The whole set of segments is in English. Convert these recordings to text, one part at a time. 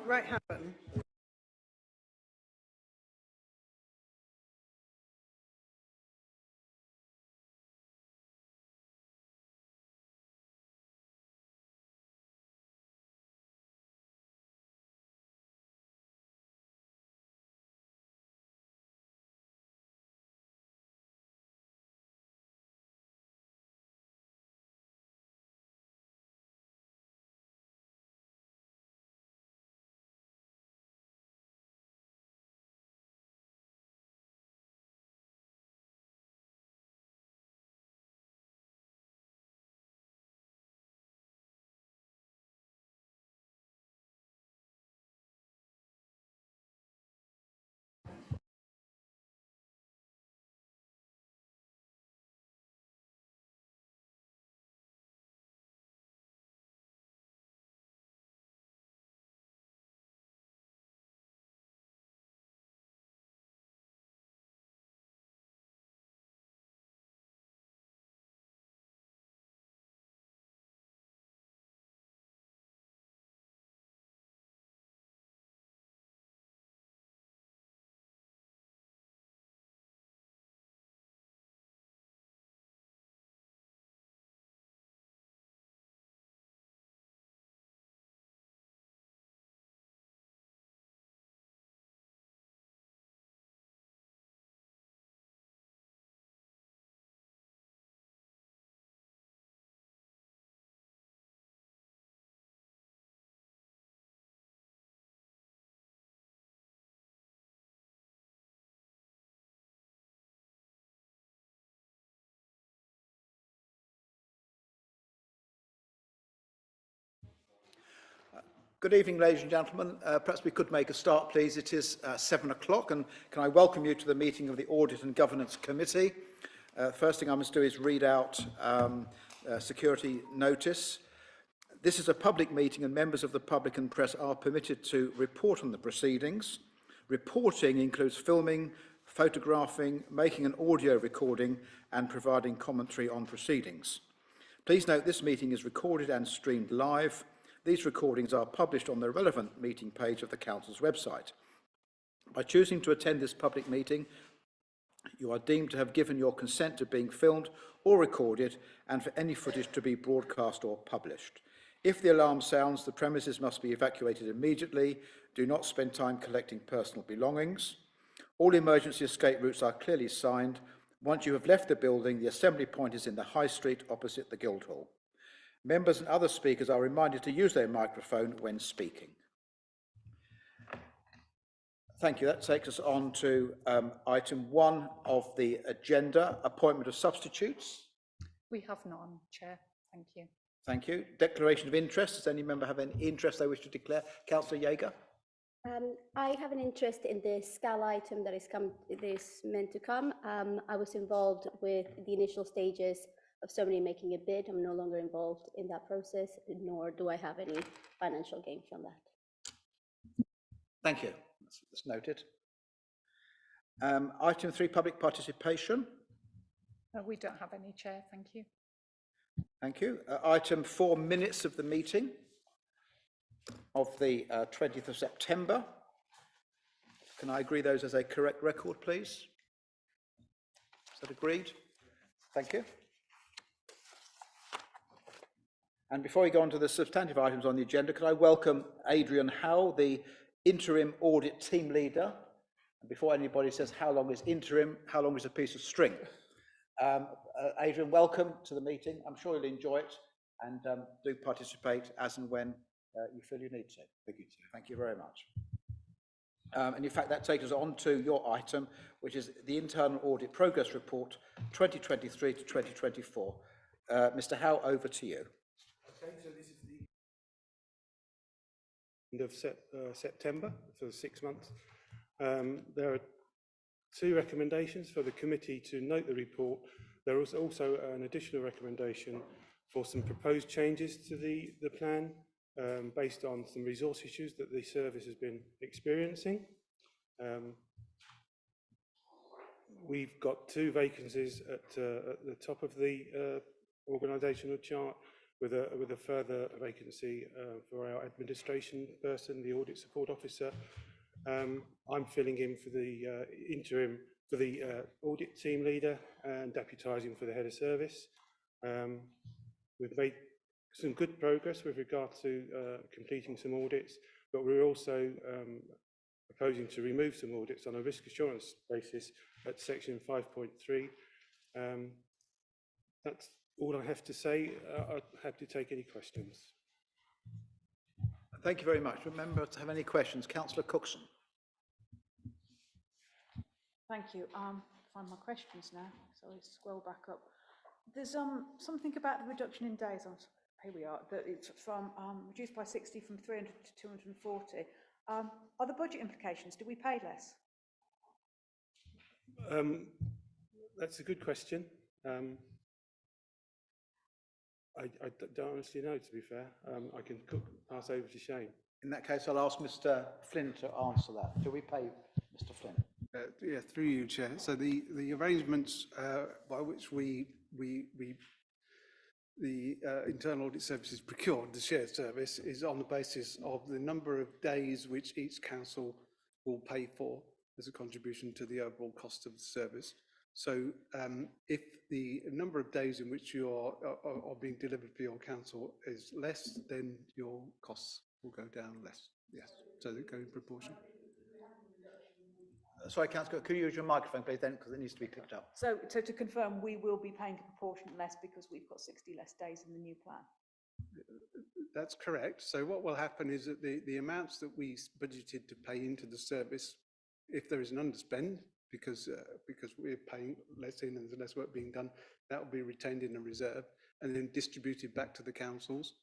Right happen. Good evening, ladies and gentlemen. Perhaps we could make a start, please. It is 7 o'clock, and can I welcome you to the meeting of the Audit and Governance Committee. First thing I must do is read out security notice. This is a public meeting, and members of the public and press are permitted to report on the proceedings. Reporting includes filming, photographing, making an audio recording, and providing commentary on proceedings. Please note this meeting is recorded and streamed live. These recordings are published on the relevant meeting page of the Council's website. By choosing to attend this public meeting, you are deemed to have given your consent to being filmed or recorded and for any footage to be broadcast or published. If the alarm sounds, the premises must be evacuated immediately. Do not spend time collecting personal belongings. All emergency escape routes are clearly signed. Once you have left the building, the assembly point is in the High Street opposite the Guildhall. Members and other speakers are reminded to use their microphone when speaking. Thank you. That takes us on to item 1 of the agenda, appointment of substitutes. We have none, Chair. Thank you. Thank you. Declaration of interest. Does any member have any interest they wish to declare? Councillor Jaeger. I have an interest in the SCAL item that is meant to come. I was involved with the initial stages of somebody making a bid. I'm no longer involved in that process, nor do I have any financial gain from that. Thank you. That's noted. Item 3, public participation. We don't have any, Chair. Thank you. Thank you. Item 4, minutes of the meeting of the 20th of September. Can I agree those as a correct record, please? Is that agreed? Thank you. And before we go on to the substantive items on the agenda, could I welcome Adrian Howell, the interim audit team leader. And before anybody says how long is interim, how long is a piece of string? Adrian, welcome to the meeting. I'm sure you'll enjoy it, and do participate as and when you feel you need to. Thank you. Thank you very much. And in fact, that takes us on to your item, which is the Internal Audit Progress Report 2023 to 2024. Mr. Howell, over to you. Okay, so this is the end of September, for 6 months. There are 2 recommendations for the committee to note the report. There is also an additional recommendation for some proposed changes to the plan based on some resource issues that the service has been experiencing. We've got 2 vacancies at the top of the organisational chart, with a further vacancy for our administration person, the audit support officer. I'm filling in for the interim for the audit team leader and deputising for the head of service. We've made some good progress with regard to completing some audits, but we're also proposing to remove some audits on a risk assurance basis at section 5.3. That's all I have to say. I'd happy to take any questions. Thank you very much. Remember to have any questions. Councillor Cookson. Thank you. Find my questions now, so I scroll back up. There's something about the reduction in days. Here we are. That it's from reduced by 60 from 300 to 240. Are the budget implications? Do we pay less? That's a good question. I don't honestly know, to be fair. I can pass over to Shane. In that case, I'll ask Mr. Flynn to answer that. Do we pay Mr. Flynn? Yeah, through you, Chair. So the arrangements by which the Internal Audit Services procured the shared service is on the basis of the number of days which each council will pay for as a contribution to the overall cost of the service. So if the number of days in which you are being delivered for your council is less, then your costs will go down less. Yes, so they go in proportion. Sorry, Councillor, could you use your microphone, please, then, because it needs to be picked up. So to confirm, we will be paying a proportion less because we've got 60 less days in the new plan. That's correct. So what will happen is that the amounts that we budgeted to pay into the service, if there is an underspend, because we're paying less in and there's less work being done, that will be retained in a reserve and then distributed back to the councils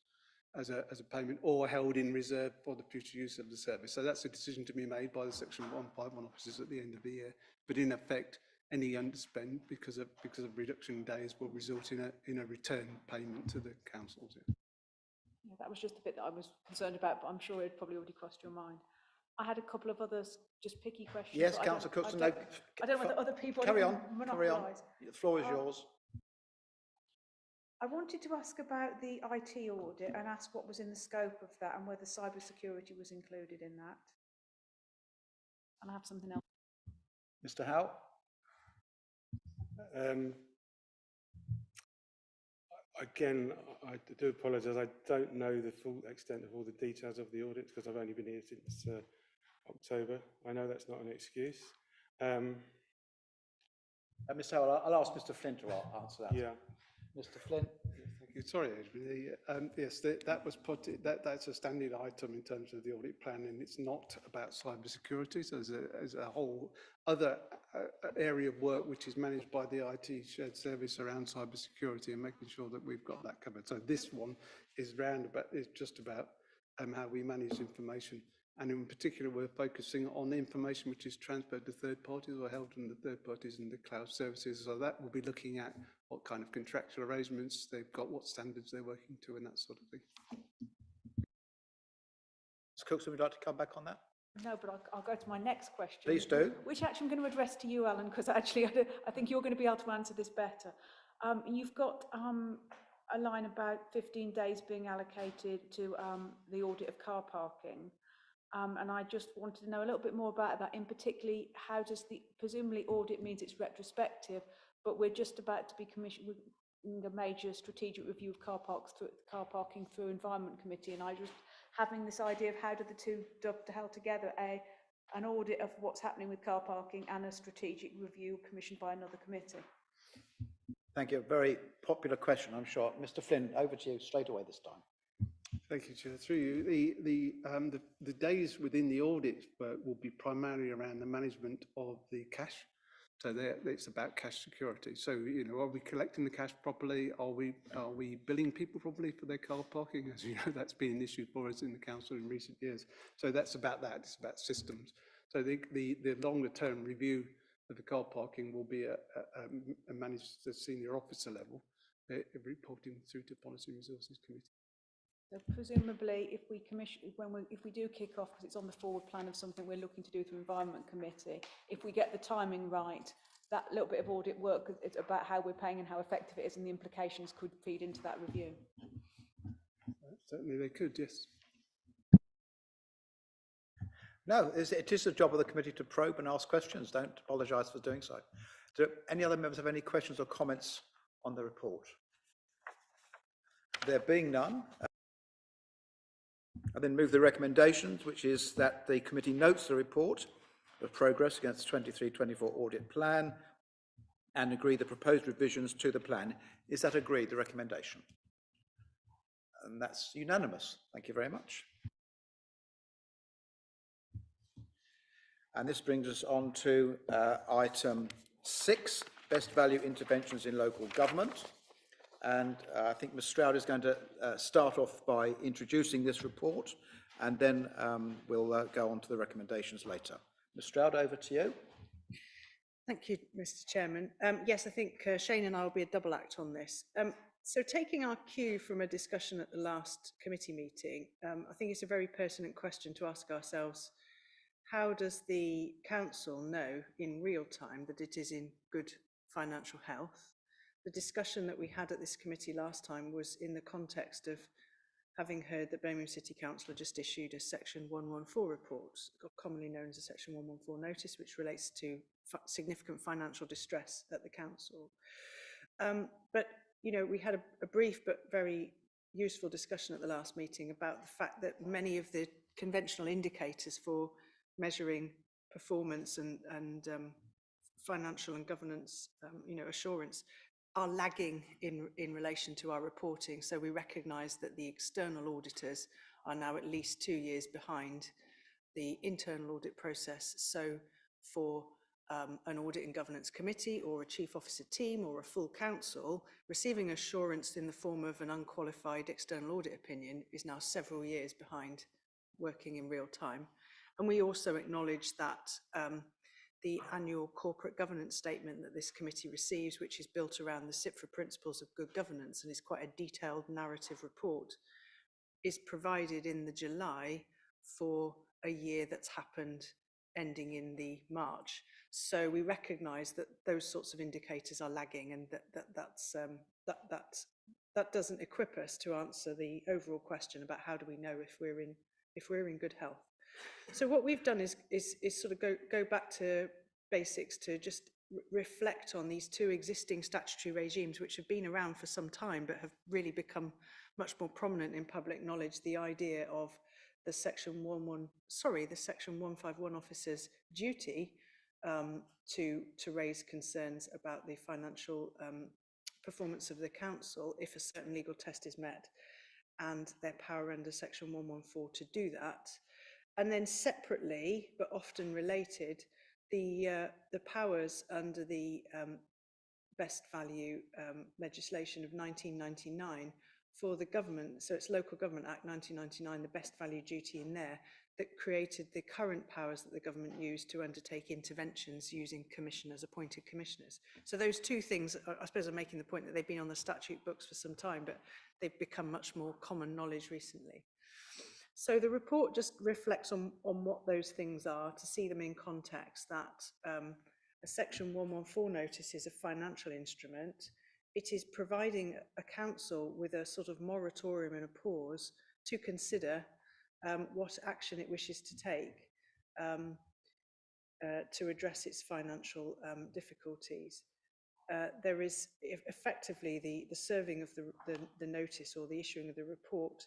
as a payment, or held in reserve for the future use of the service. So that's a decision to be made by the Section 151 officers at the end of the year. But in effect, any underspend because of reduction in days will result in a return payment to the councils. Yeah, that was just the bit that I was concerned about, but I'm sure it probably already crossed your mind. I had a couple of others, just picky questions. Yes, Councillor Cookson. I don't know whether other people carry on. monopolise. The floor is yours. I wanted to ask about the IT audit and ask what was in the scope of that and whether cybersecurity was included in that. And I have something else. Mr. Howe? Again, I do apologise. I don't know the full extent of all the details of the audit because I've only been here since October. I know that's not an excuse. Mr. Howe, I'll ask Mr. Flynn to answer that. Yeah. Mr. Flynn? Thank you. Sorry, Adrian. Yes, that was that's a standing item in terms of the audit plan, and it's not about cyber security. So there's a whole other area of work which is managed by the IT shared service around cyber security and making sure that we've got that covered. So this one is just about how we manage information. And in particular, we're focusing on information which is transferred to third parties or held in the third parties in the cloud services. So that will be looking at what kind of contractual arrangements they've got, what standards they're working to, and that sort of thing. Ms. Cookson, would you like to come back on that? No, but I'll go to my next question. Please do. Which actually I'm going to address to you, Alan, because actually I think you're going to be able to answer this better. You've got a line about 15 days being allocated to the audit of car parking. And I just wanted to know a little bit more about that. In particularly, how does presumably audit means it's retrospective, but we're just about to be commissioning a major strategic review of car parking through Environment Committee, and I just having this idea of how do the two dovetail together, an audit of what's happening with car parking and a strategic review commissioned by another committee. Thank you. A very popular question, I'm sure. Mr. Flynn, over to you straight away this time. Thank you, Chair. Through you, the days within the audit will be primarily around the management of the cash. So it's about cash security. So, you know, are we collecting the cash properly? Are we billing people properly for their car parking? As you know, that's been an issue for us in the council in recent years. So that's about that. It's about systems. So the longer term review of the car parking will be managed at the senior officer level, reporting through to Policy and Resources Committee. So presumably, if we do kick off, because it's on the forward plan of something we're looking to do through Environment Committee, if we get the timing right, that little bit of audit work, it's about how we're paying and how effective it is, and the implications could feed into that review. Certainly they could, yes. No, it is the job of the committee to probe and ask questions. Don't apologise for doing so. Do any other members have any questions or comments on the report? There being none, I then move the recommendations, which is that the committee notes the report of progress against the 23-24 audit plan and agree the proposed revisions to the plan. Is that agreed, the recommendation? And that's unanimous. Thank you very much. And this brings us on to item 6, best value interventions in local government. And I think Ms Stroud is going to start off by introducing this report, and then we'll go on to the recommendations later. Ms Stroud, over to you. Thank you, Mr. Chairman. Yes, I think Shane and I will be a double act on this. So taking our cue from a discussion at the last committee meeting, I think it's a very pertinent question to ask ourselves: how does the council know in real time that it is in good financial health? The discussion that we had at this committee last time was in the context of having heard that Birmingham City Council had just issued a Section 114 report, commonly known as a Section 114 notice, which relates to significant financial distress at the council. But, you know, we had a brief but very useful discussion at the last meeting about the fact that many of the conventional indicators for measuring performance and financial and governance, you know, assurance are lagging in relation to our reporting. So we recognise that the external auditors are now at least 2 years behind the internal audit process. So for an audit and governance committee or a chief officer team or a full council, receiving assurance in the form of an unqualified external audit opinion is now several years behind working in real time. And we also acknowledge that the annual corporate governance statement that this committee receives, which is built around the CIPFA principles of good governance and is quite a detailed narrative report, is provided in the July for a year that's happened ending in the March. So we recognise that those sorts of indicators are lagging, and that doesn't equip us to answer the overall question about how do we know if we're in good health. So what we've done is sort of go back to basics to just reflect on these two existing statutory regimes, which have been around for some time but have really become much more prominent in public knowledge. The idea of the Section 151 officer's duty to raise concerns about the financial performance of the council if a certain legal test is met, and their power under Section 114 to do that. And then separately, but often related, the powers under the best value legislation of 1999 for the government. So it's Local Government Act 1999, the best value duty in there, that created the current powers that the government used to undertake interventions using commissioners, appointed commissioners. So those two things, I suppose, are making the point that they've been on the statute books for some time, but they've become much more common knowledge recently. So the report just reflects on what those things are, to see them in context, that a Section 114 notice is a financial instrument. It is providing a council with a sort of moratorium and a pause to consider what action it wishes to take to address its financial difficulties. There is effectively the serving of the notice or the issuing of the report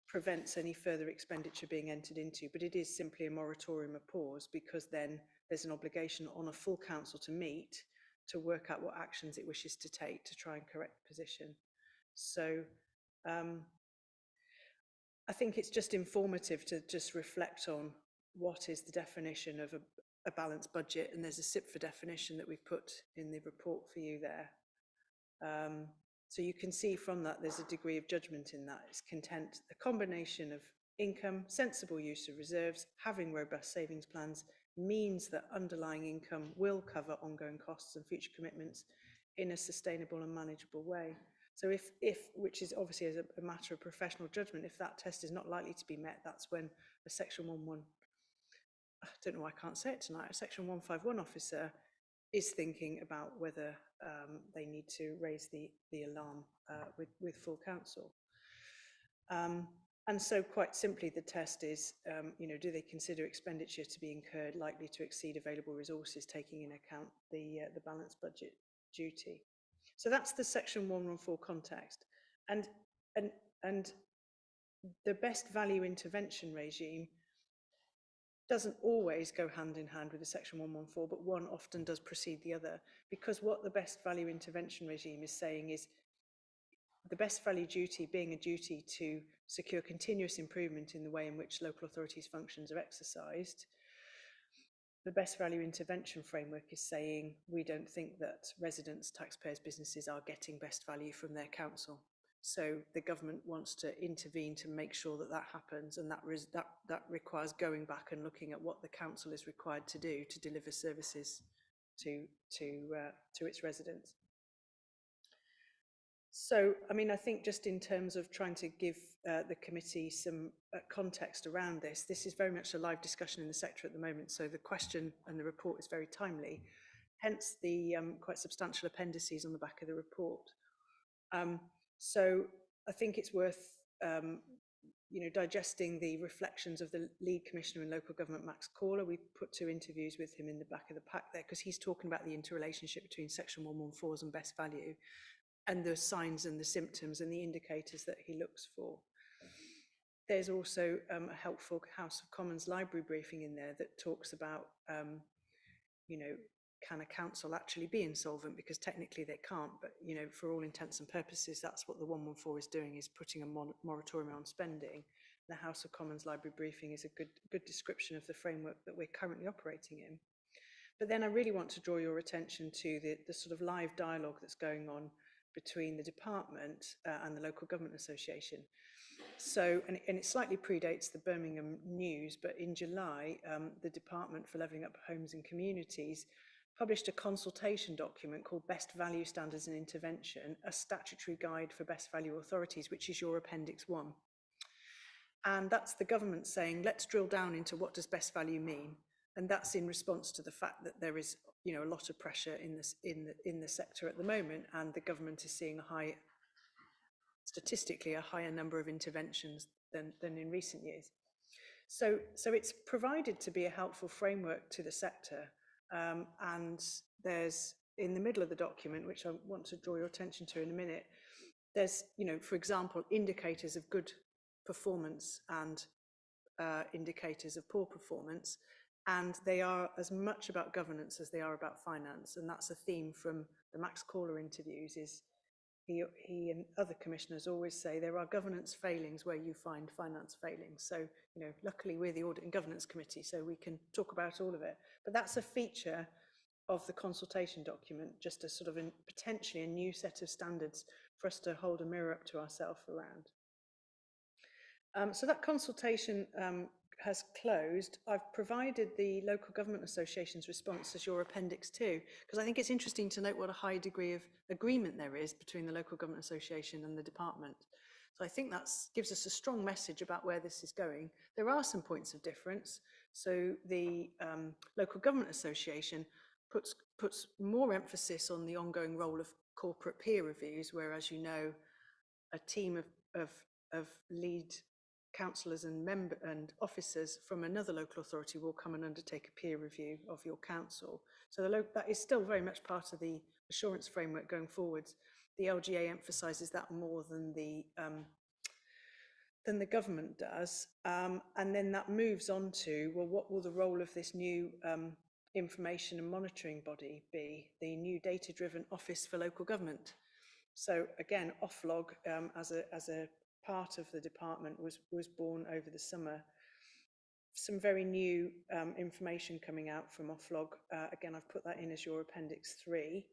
prevents any further expenditure being entered into, but it is simply a moratorium, a pause, because then there's an obligation on a full council to meet to work out what actions it wishes to take to try and correct the position. So I think it's just informative to just reflect on what is the definition of a balanced budget, and there's a CIPFA definition that we've put in the report for you there. So you can see from that there's a degree of judgment in that. It's content, a combination of income, sensible use of reserves, having robust savings plans means that underlying income will cover ongoing costs and future commitments in a sustainable and manageable way. So if which is obviously as a matter of professional judgment, if that test is not likely to be met, that's when a Section 11, I don't know why I can't say it tonight, a Section 151 officer is thinking about whether they need to raise the alarm with full council. And so quite simply, the test is, do they consider expenditure to be incurred likely to exceed available resources, taking into account the balanced budget duty? So that's the section 114 context. And the best value intervention regime doesn't always go hand in hand with the section 114, but one often does precede the other, because what the best value intervention regime is saying is the best value duty being a duty to secure continuous improvement in the way in which local authorities' functions are exercised. The best value intervention framework is saying we don't think that residents, taxpayers, businesses are getting best value from their council. So the government wants to intervene to make sure that that happens, and that requires going back and looking at what the council is required to do to deliver services to its residents. So, I mean, I think just in terms of trying to give the committee some context around this, this is very much a live discussion in the sector at the moment. So the question and the report is very timely, hence the quite substantial appendices on the back of the report. So I think it's worth, digesting the reflections of the lead commissioner in local government, Max Corler. We put 2 interviews with him in the back of the pack there, because he's talking about the interrelationship between section 114s and best value, and the signs and the symptoms and the indicators that he looks for. There's also a helpful House of Commons library briefing in there that talks about, can a council actually be insolvent? Because technically they can't, but, for all intents and purposes, that's what the 114 is doing, is putting a moratorium on spending. The House of Commons library briefing is a good description of the framework that we're currently operating in. But then I really want to draw your attention to the sort of live dialogue that's going on between the department and the Local Government Association. So, and it slightly predates the Birmingham news, but in July, the Department for Levelling Up Homes and Communities published a consultation document called Best Value Standards and Intervention, a statutory guide for best value authorities, which is your Appendix 1. And that's the government saying, let's drill down into what does best value mean. And that's in response to the fact that there is, a lot of pressure in the sector at the moment, and the government is seeing statistically a higher number of interventions than in recent years. So it's provided to be a helpful framework to the sector, and there's, in the middle of the document, which I want to draw your attention to in a minute, there's, for example, indicators of good performance and indicators of poor performance. And they are as much about governance as they are about finance. And that's a theme from the Max Corler interviews, is he and other commissioners always say there are governance failings where you find finance failings. So, luckily we're the Audit and Governance Committee, so we can talk about all of it. But that's a feature of the consultation document, just a sort of potentially a new set of standards for us to hold a mirror up to ourselves around. So that consultation has closed. I've provided the Local Government Association's response as your Appendix 2, because I think it's interesting to note what a high degree of agreement there is between the Local Government Association and the department. So I think that gives us a strong message about where this is going. There are some points of difference. So the Local Government Association puts more emphasis on the ongoing role of corporate peer reviews, whereas, a team of lead councillors and officers from another local authority will come and undertake a peer review of your council. So that is still very much part of the assurance framework going forwards. The LGA emphasises that more than the government does. And then that moves on to, well, what will the role of this new information and monitoring body be? The new data-driven Office for Local Government. So again, Oflog as a part of the department was born over the summer. Some very new information coming out from Oflog. Again, I've put that in as your Appendix 3.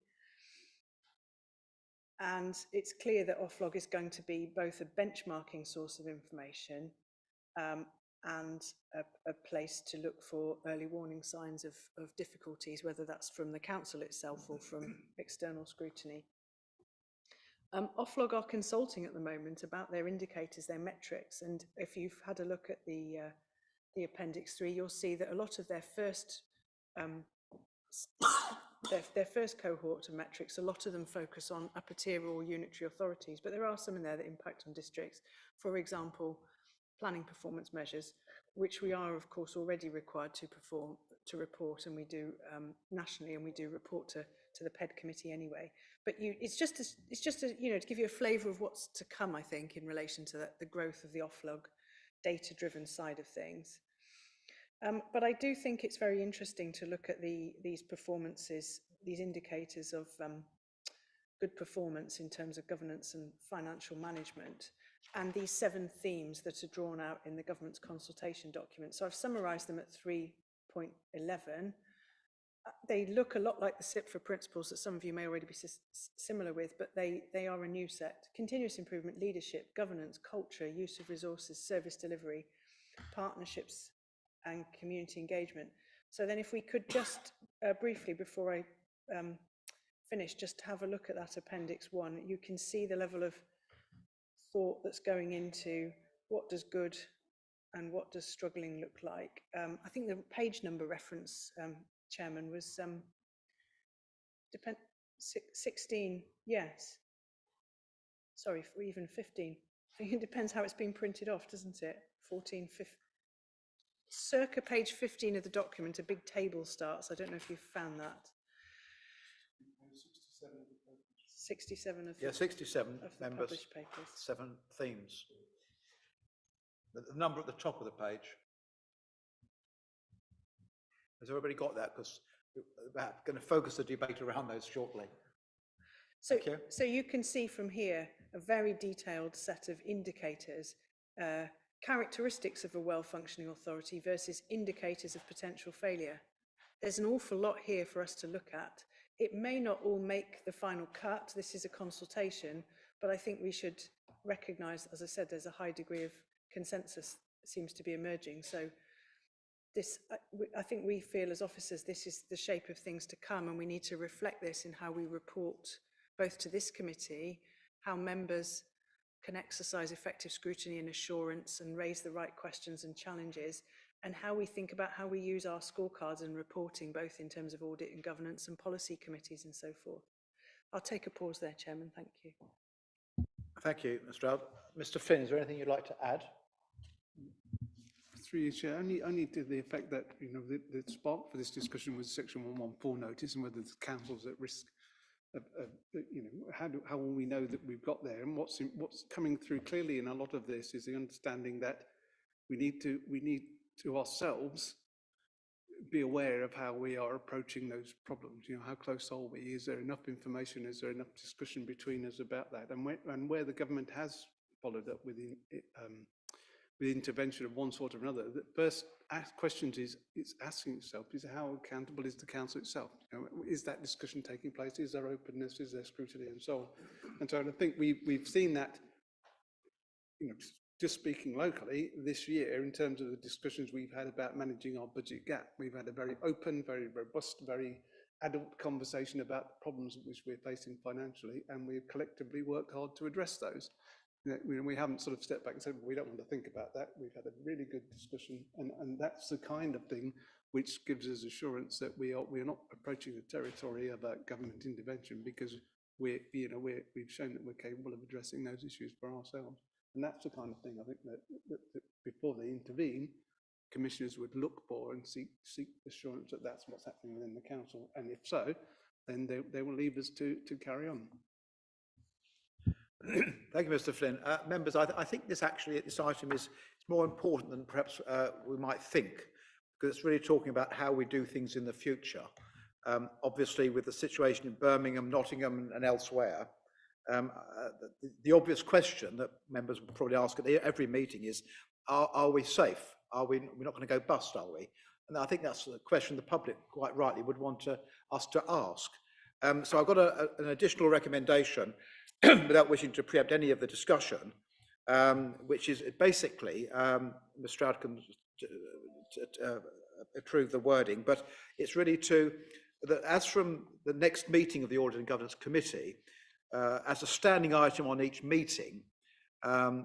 And it's clear that Oflog is going to be both a benchmarking source of information and a place to look for early warning signs of difficulties, whether that's from the council itself or from external scrutiny. Oflog are consulting at the moment about their indicators, their metrics, and if you've had a look at the Appendix 3, you'll see that a lot of their first their first cohort of metrics, a lot of them focus on upper tier or unitary authorities, but there are some in there that impact on districts. For example, planning performance measures, which we are of course already required to report, and we do nationally, and we do report to the PED committee anyway. But it's just to give you a flavour of what's to come, I think, in relation to the growth of the offlog data-driven side of things. But I do think it's very interesting to look at these performances, these indicators of good performance in terms of governance and financial management, and these 7 themes that are drawn out in the government's consultation document. So I've summarised them at 3.11. They look a lot like the SIPFA principles that some of you may already be similar with, but they are a new set. Continuous improvement, leadership, governance, culture, use of resources, service delivery, partnerships, and community engagement. So then if we could just briefly, before I finish, just have a look at that Appendix 1, you can see the level of thought that's going into what does good and what does struggling look like. I think the page number reference, Chairman, was 16, yes. Sorry, even 15. I think it depends how it's been printed off, doesn't it? 14, 15. Circa page 15 of the document, a big table starts. I don't know if you've found that. 67 of the, 67 of the members, published papers. 7 themes. The number at the top of the page. Has everybody got that? Because we're going to focus the debate around those shortly. So you can see from here a very detailed set of indicators, characteristics of a well-functioning authority versus indicators of potential failure. There's an awful lot here for us to look at. It may not all make the final cut. This is a consultation, but I think we should recognise, as I said, there's a high degree of consensus that seems to be emerging. So this, I think we feel as officers, this is the shape of things to come, and we need to reflect this in how we report both to this committee, how members can exercise effective scrutiny and assurance and raise the right questions and challenges, and how we think about how we use our scorecards and reporting, both in terms of audit and governance and policy committees and so forth. I'll take a pause there, Chairman. Thank you. Thank you, Mr. Alb. Mr. Flynn, is there anything you'd like to add? Through you, Chair, only to the effect that, the spark for this discussion was Section 114 notice and whether the council's at risk of how will we know that we've got there? And what's coming through clearly in a lot of this is the understanding that we need to ourselves be aware of how we are approaching those problems. How close are we? Is there enough information? Is there enough discussion between us about that? And where the government has followed up with intervention of one sort or another, the first question it's asking itself is how accountable is the council itself? Is that discussion taking place? Is there openness? Is there scrutiny, and so on? And so I think we've seen that, just speaking locally this year, in terms of the discussions we've had about managing our budget gap. We've had a very open, very robust, very adult conversation about the problems which we're facing financially, and we've collectively worked hard to address those. We haven't sort of stepped back and said, well, we don't want to think about that. We've had a really good discussion, and that's the kind of thing which gives us assurance that we are not approaching the territory of government intervention, because we've shown that we're capable of addressing those issues for ourselves. And that's the kind of thing I think that before they intervene, commissioners would look for and seek assurance that that's what's happening within the council. And if so, then they will leave us to carry on. Thank you, Mr. Flynn. Members, I think this item is more important than perhaps we might think, because it's really talking about how we do things in the future. Obviously, with the situation in Birmingham, Nottingham, and elsewhere, the obvious question that members will probably ask at every meeting is, are we safe? We're not going to go bust, are we? And I think that's the question the public quite rightly would want us to ask. So I've got an additional recommendation, without wishing to preempt any of the discussion, which is basically, Mr. Stroud can approve the wording, but it's really as from the next meeting of the Audit and Governance Committee, as a standing item on each meeting,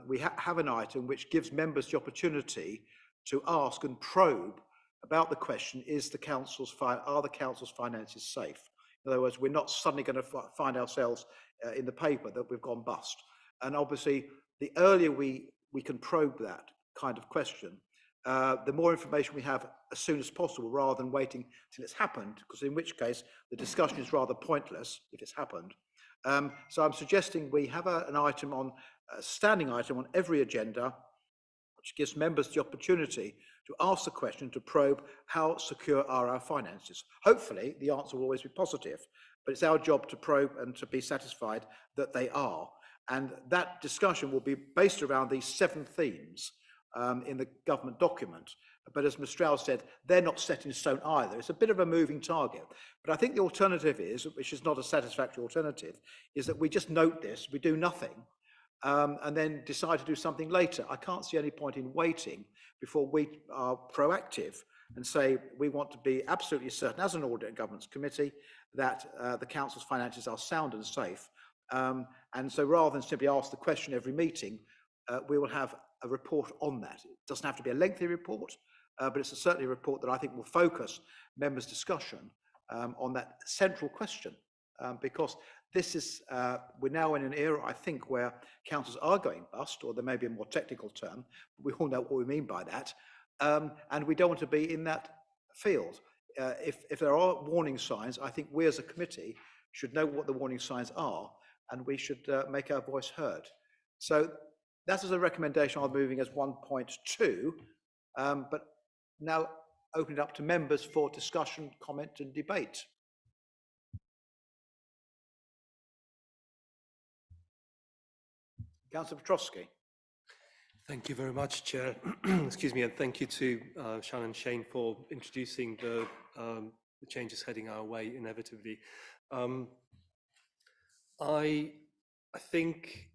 we have an item which gives members the opportunity to ask and probe about the question, are the council's finances safe? In other words, we're not suddenly going to find ourselves in the paper that we've gone bust. And obviously, the earlier we can probe that kind of question, the more information we have as soon as possible, rather than waiting till it's happened, because in which case the discussion is rather pointless if it's happened. So I'm suggesting we have an item on, a standing item on every agenda, which gives members the opportunity to ask the question, to probe how secure are our finances. Hopefully the answer will always be positive, but it's our job to probe and to be satisfied that they are. And that discussion will be based around these 7 themes in the government document. But as Mistral said, they're not set in stone either. It's a bit of a moving target. But I think the alternative is, which is not a satisfactory alternative, is that we just note this, we do nothing, and then decide to do something later. I can't see any point in waiting before we are proactive and say we want to be absolutely certain, as an Audit and Governance Committee, that the Council's finances are sound and safe. And so rather than simply ask the question every meeting, we will have a report on that. It doesn't have to be a lengthy report, but it's certainly a report that I think will focus members' discussion on that central question, because this is, we're now in an era, I think, where councils are going bust, or there may be a more technical term, but we all know what we mean by that, and we don't want to be in that field. If there are warning signs, I think we as a committee should know what the warning signs are, and we should make our voice heard. So that is a recommendation I'm moving as 1.2, but now open it up to members for discussion, comment and debate. Councillor Petrosky. Thank you very much, Chair. Excuse me, and thank you to Shannon and Shane for introducing the changes heading our way inevitably. I think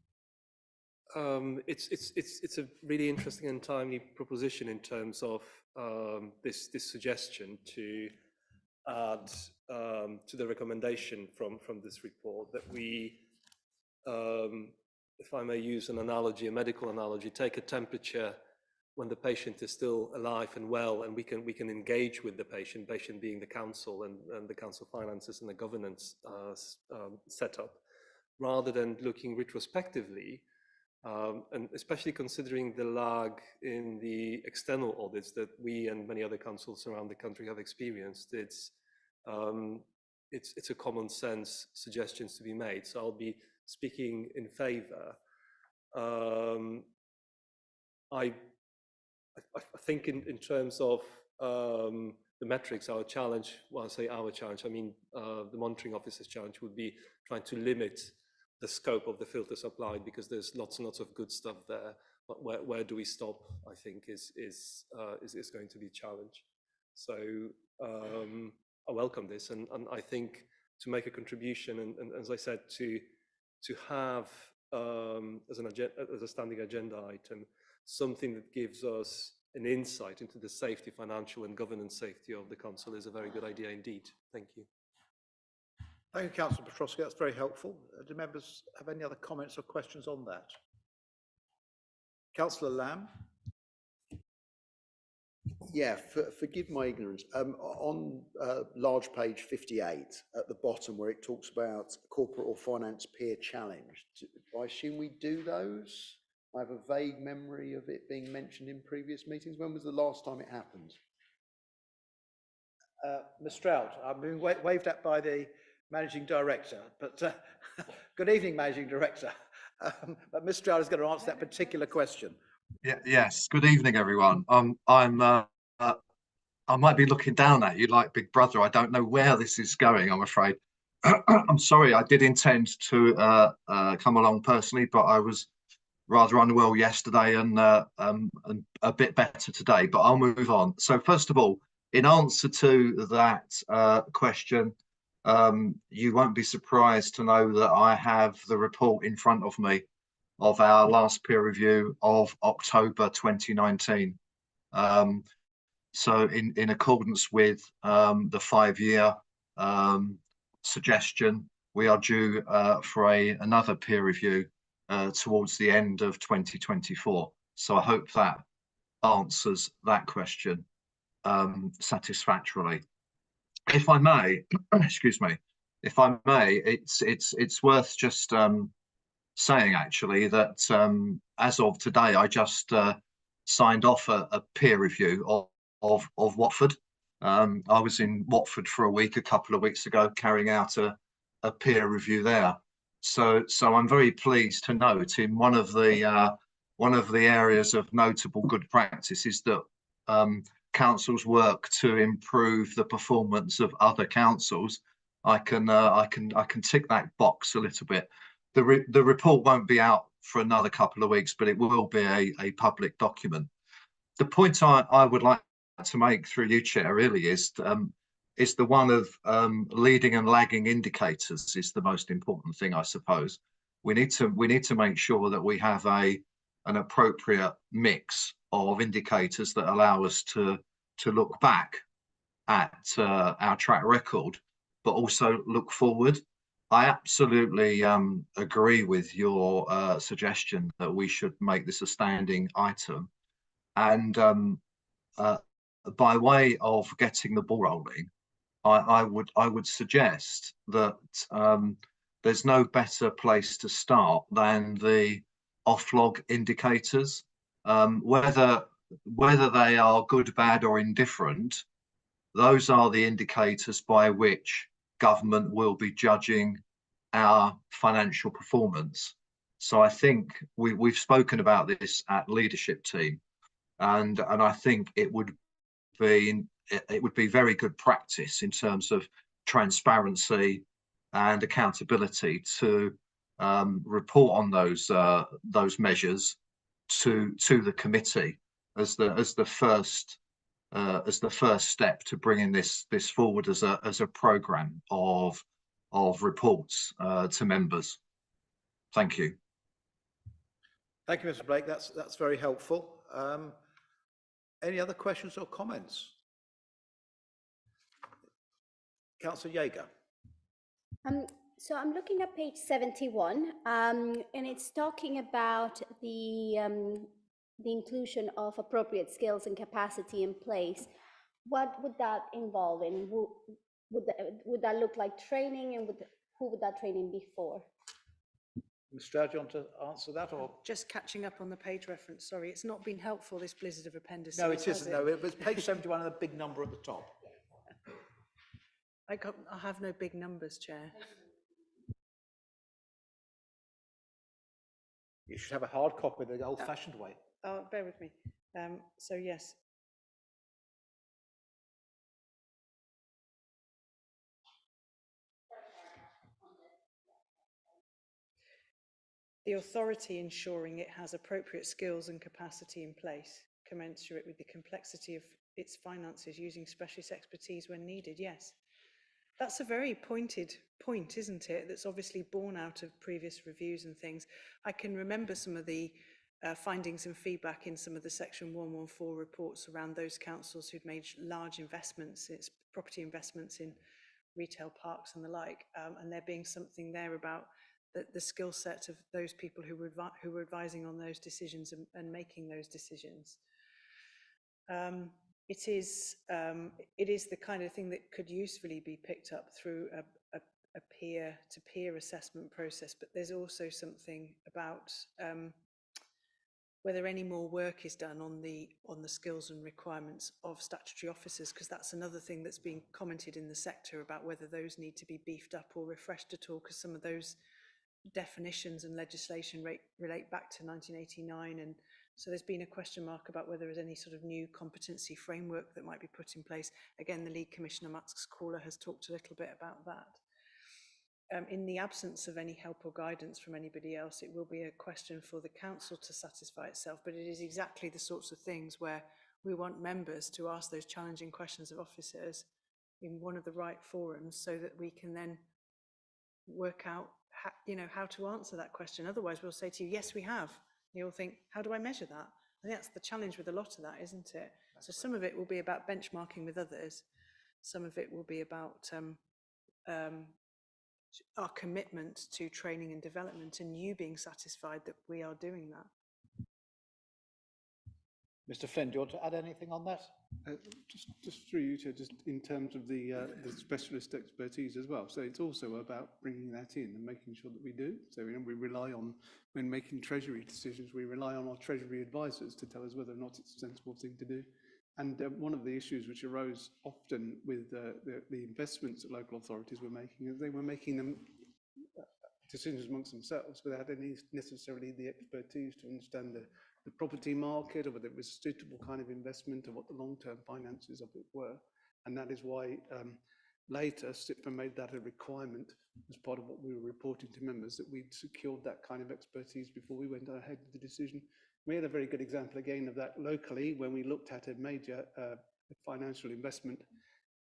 it's a really interesting and timely proposition in terms of this suggestion to add to the recommendation from this report that we, if I may use an analogy, a medical analogy, take a temperature when the patient is still alive and well, and we can engage with the patient being the council and the council finances and the governance setup, rather than looking retrospectively, and especially considering the lag in the external audits that we and many other councils around the country have experienced. It's a common sense suggestions to be made. So I'll be speaking in favour. I think in terms of the metrics, our challenge, well, I say our challenge, I mean the monitoring officer's challenge would be trying to limit the scope of the filters applied, because there's lots and lots of good stuff there. But where do we stop, I think, is going to be a challenge. So I welcome this, and I think to make a contribution, and as I said, to have as a standing agenda item something that gives us an insight into the safety, financial and governance safety of the council is a very good idea indeed. Thank you. Thank you, Councillor Petrosky. That's very helpful. Do members have any other comments or questions on that? Councillor Lamb. Yeah, forgive my ignorance. On large page 58 at the bottom, where it talks about corporate or finance peer challenge, I assume we do those? I have a vague memory of it being mentioned in previous meetings. When was the last time it happened? Ms Stroud, I'm being waved at by the Managing Director, but good evening, Managing Director. But Ms Stroud is going to answer that particular question. Yes, good evening, everyone. I might be looking down at you like Big Brother. I don't know where this is going, I'm afraid. I'm sorry, I did intend to come along personally, but I was rather unwell yesterday and a bit better today, but I'll move on. So first of all, in answer to that question, you won't be surprised to know that I have the report in front of me of our last peer review of October 2019. So in accordance with the 5-year suggestion, we are due for another peer review towards the end of 2024. So I hope that answers that question satisfactorily. If I may, excuse me, if I may, it's worth just saying actually that as of today, I just signed off a peer review of Watford. I was in Watford for a week a couple of weeks ago, carrying out a peer review there. So I'm very pleased to note in one of the areas of notable good practice is that councils work to improve the performance of other councils. I can tick that box a little bit. The report won't be out for another couple of weeks, but it will be a public document. The point I would like to make through you, Chair, really is the one of leading and lagging indicators is the most important thing, I suppose. We need to make sure that we have an appropriate mix of indicators that allow us to look back at our track record, but also look forward. I absolutely agree with your suggestion that we should make this a standing item. And by way of getting the ball rolling, I would suggest that there's no better place to start than the off-log indicators, whether they are good, bad, or indifferent. Those are the indicators by which government will be judging our financial performance. So I think we've spoken about this at leadership team, and I think it would be very good practice in terms of transparency and accountability to report on those measures to the committee as the first step to bringing this forward as a programme of reports to members. Thank you. Thank you, Mr. Blake. That's very helpful. Any other questions or comments? Councillor Jaeger. So I'm looking at page 71, and it's talking about the inclusion of appropriate skills and capacity in place. What would that involve, and would that look like training, and who would that training be for? Mr. Stroud, do you want to answer that, or? Just catching up on the page reference, sorry, it's not been helpful, this blizzard of appendices. No, it isn't. No, it was page 71 and a big number at the top. I have no big numbers, Chair. You should have a hard copy the old-fashioned way. Oh, bear with me. So yes. The authority ensuring it has appropriate skills and capacity in place, commensurate with the complexity of its finances, using specialist expertise when needed. Yes, that's a very pointed point, isn't it? That's obviously born out of previous reviews and things. I can remember some of the findings and feedback in some of the section 114 reports around those councils who'd made large investments, it's property investments in retail parks and the like, and there being something there about the skill set of those people who were advising on those decisions and making those decisions. It is the kind of thing that could usefully be picked up through a peer-to-peer assessment process, but there's also something about whether any more work is done on the skills and requirements of statutory officers, because that's another thing that's been commented in the sector about whether those need to be beefed up or refreshed at all, because some of those definitions and legislation relate back to 1989, and so there's been a question mark about whether there's any sort of new competency framework that might be put in place. Again, the lead commissioner, Max Caller, has talked a little bit about that. In the absence of any help or guidance from anybody else, it will be a question for the council to satisfy itself, but it is exactly the sorts of things where we want members to ask those challenging questions of officers in one of the right forums so that we can then work out how to answer that question. Otherwise we'll say to you, yes, we have. You'll think, how do I measure that? I think that's the challenge with a lot of that, isn't it? So some of it will be about benchmarking with others. Some of it will be about our commitment to training and development, and you being satisfied that we are doing that. Mr. Flynn, do you want to add anything on that? Just through you to just in terms of the specialist expertise as well. So it's also about bringing that in and making sure that we do. So we rely on, when making treasury decisions, we rely on our treasury advisors to tell us whether or not it's a sensible thing to do. And one of the issues which arose often with the investments that local authorities were making is they were making them decisions amongst themselves without any necessarily the expertise to understand the property market, or whether it was a suitable kind of investment, or what the long-term finances of it were. And that is why later SIPA made that a requirement as part of what we were reporting to members, that we'd secured that kind of expertise before we went ahead with the decision. We had a very good example again of that locally when we looked at a major financial investment,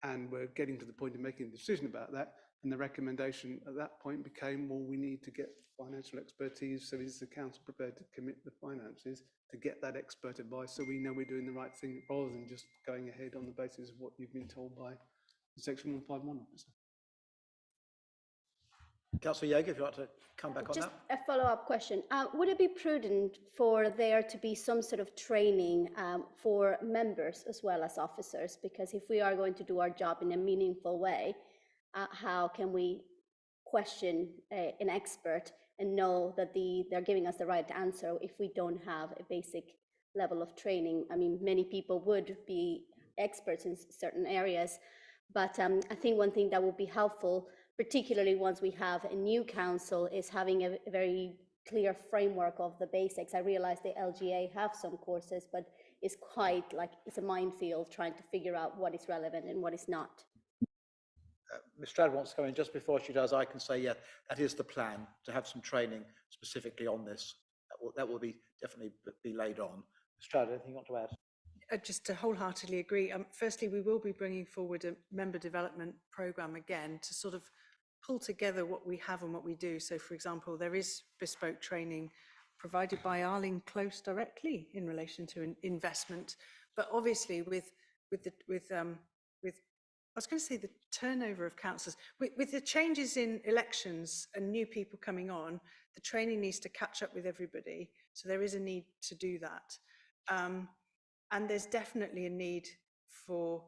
and we're getting to the point of making a decision about that. And the recommendation at that point became, well, we need to get financial expertise. So is the council prepared to commit the finances to get that expert advice, so we know we're doing the right thing, rather than just going ahead on the basis of what you've been told by the Section 151 officer. Councillor Yeager, if you'd like to come back on Just that. a follow-up question. Would it be prudent for there to be some sort of training for members as well as officers? Because if we are going to do our job in a meaningful way, how can we question an expert and know that they're giving us the right answer if we don't have a basic level of training? I mean, many people would be experts in certain areas, but I think one thing that would be helpful, particularly once we have a new council, is having a very clear framework of the basics. I realize the LGA have some courses, but it's quite like it's a minefield trying to figure out what is relevant and what is not. Ms. Stroud wants to come in. Just before she does, I can say, yeah, that is the plan, to have some training specifically on this. That will be definitely be laid on. Ms. Stroud, anything you want to add? Just to wholeheartedly agree. Firstly, we will be bringing forward a member development programme again to sort of pull together what we have and what we do. So, for example, there is bespoke training provided by Arlene Close directly in relation to an investment, but obviously with I was going to say the turnover of councillors, with the changes in elections and new people coming on, the training needs to catch up with everybody. So there is a need to do that. And there's definitely a need for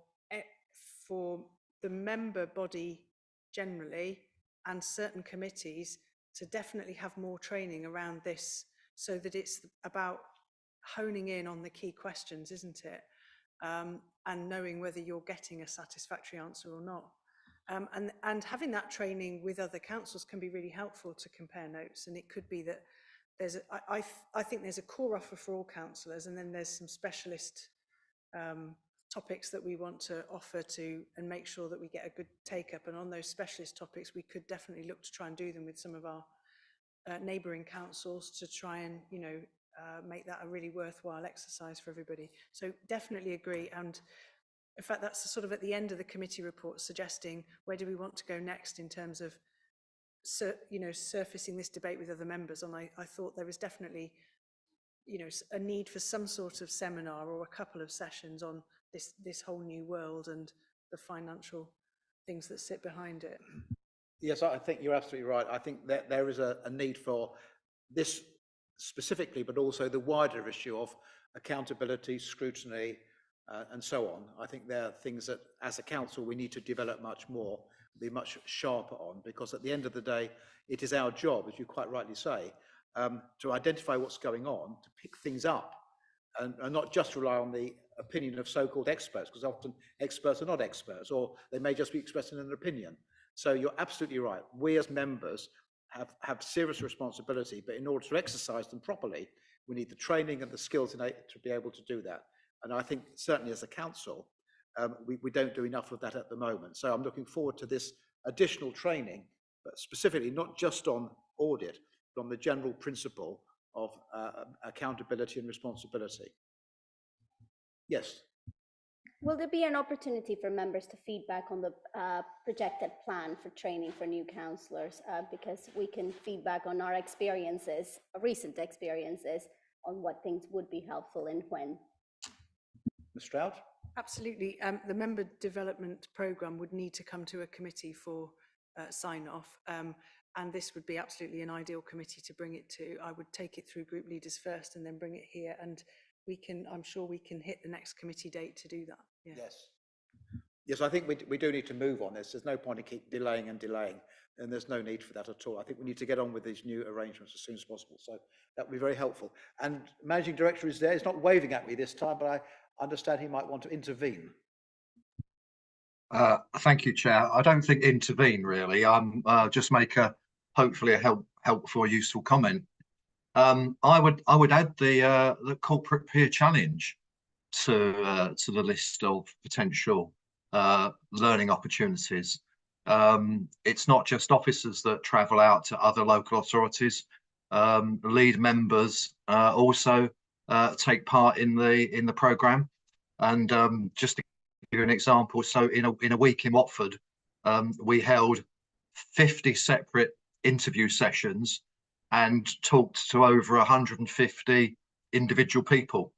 the member body generally and certain committees to definitely have more training around this, so that it's about honing in on the key questions, isn't it? And knowing whether you're getting a satisfactory answer or not. And having that training with other councils can be really helpful to compare notes. And it could be that I think there's a core offer for all councillors, and then there's some specialist topics that we want to offer to and make sure that we get a good take up. And on those specialist topics, we could definitely look to try and do them with some of our neighbouring councils to try and, you know, make that a really worthwhile exercise for everybody. So definitely agree. And in fact, that's sort of at the end of the committee report, suggesting where do we want to go next in terms of, you know, surfacing this debate with other members. And I thought there was definitely, you know, a need for some sort of seminar or a couple of sessions on this whole new world and the financial things that sit behind it. Yes, I think you're absolutely right. I think that there is a need for this specifically, but also the wider issue of accountability, scrutiny, and so on. I think there are things that, as a council, we need to develop much more, be much sharper on, because at the end of the day, it is our job, as you quite rightly say, to identify what's going on, to pick things up, and not just rely on the opinion of so-called experts, because often experts are not experts, or they may just be expressing an opinion. So you're absolutely right. We as members have serious responsibility, but in order to exercise them properly, we need the training and the skills to be able to do that. And I think certainly as a council, we don't do enough of that at the moment. So I'm looking forward to this additional training, but specifically not just on audit, but on the general principle of accountability and responsibility. Yes. Will there be an opportunity for members to feedback on the projected plan for training for new councillors? Because we can feedback on our experiences, recent experiences, on what things would be helpful and when. Ms. Stroud? Absolutely. The member development programme would need to come to a committee for sign off. And this would be absolutely an ideal committee to bring it to. I would take it through group leaders first and then bring it here. And I'm sure we can hit the next committee date to do that. Yeah. Yes. Yes, I think we do need to move on this. There's no point in keep delaying and delaying, and there's no need for that at all. I think we need to get on with these new arrangements as soon as possible. So that would be very helpful. And Managing Director is there. He's not waving at me this time, but I understand he might want to intervene. Thank you, Chair. I don't think intervene really. Just make hopefully a helpful, useful comment. I would add the corporate peer challenge to the list of potential learning opportunities. It's not just officers that travel out to other local authorities. Lead members also take part in the programme. And just to give you an example, so in a week in Watford, we held 50 separate interview sessions and talked to over 150 individual people,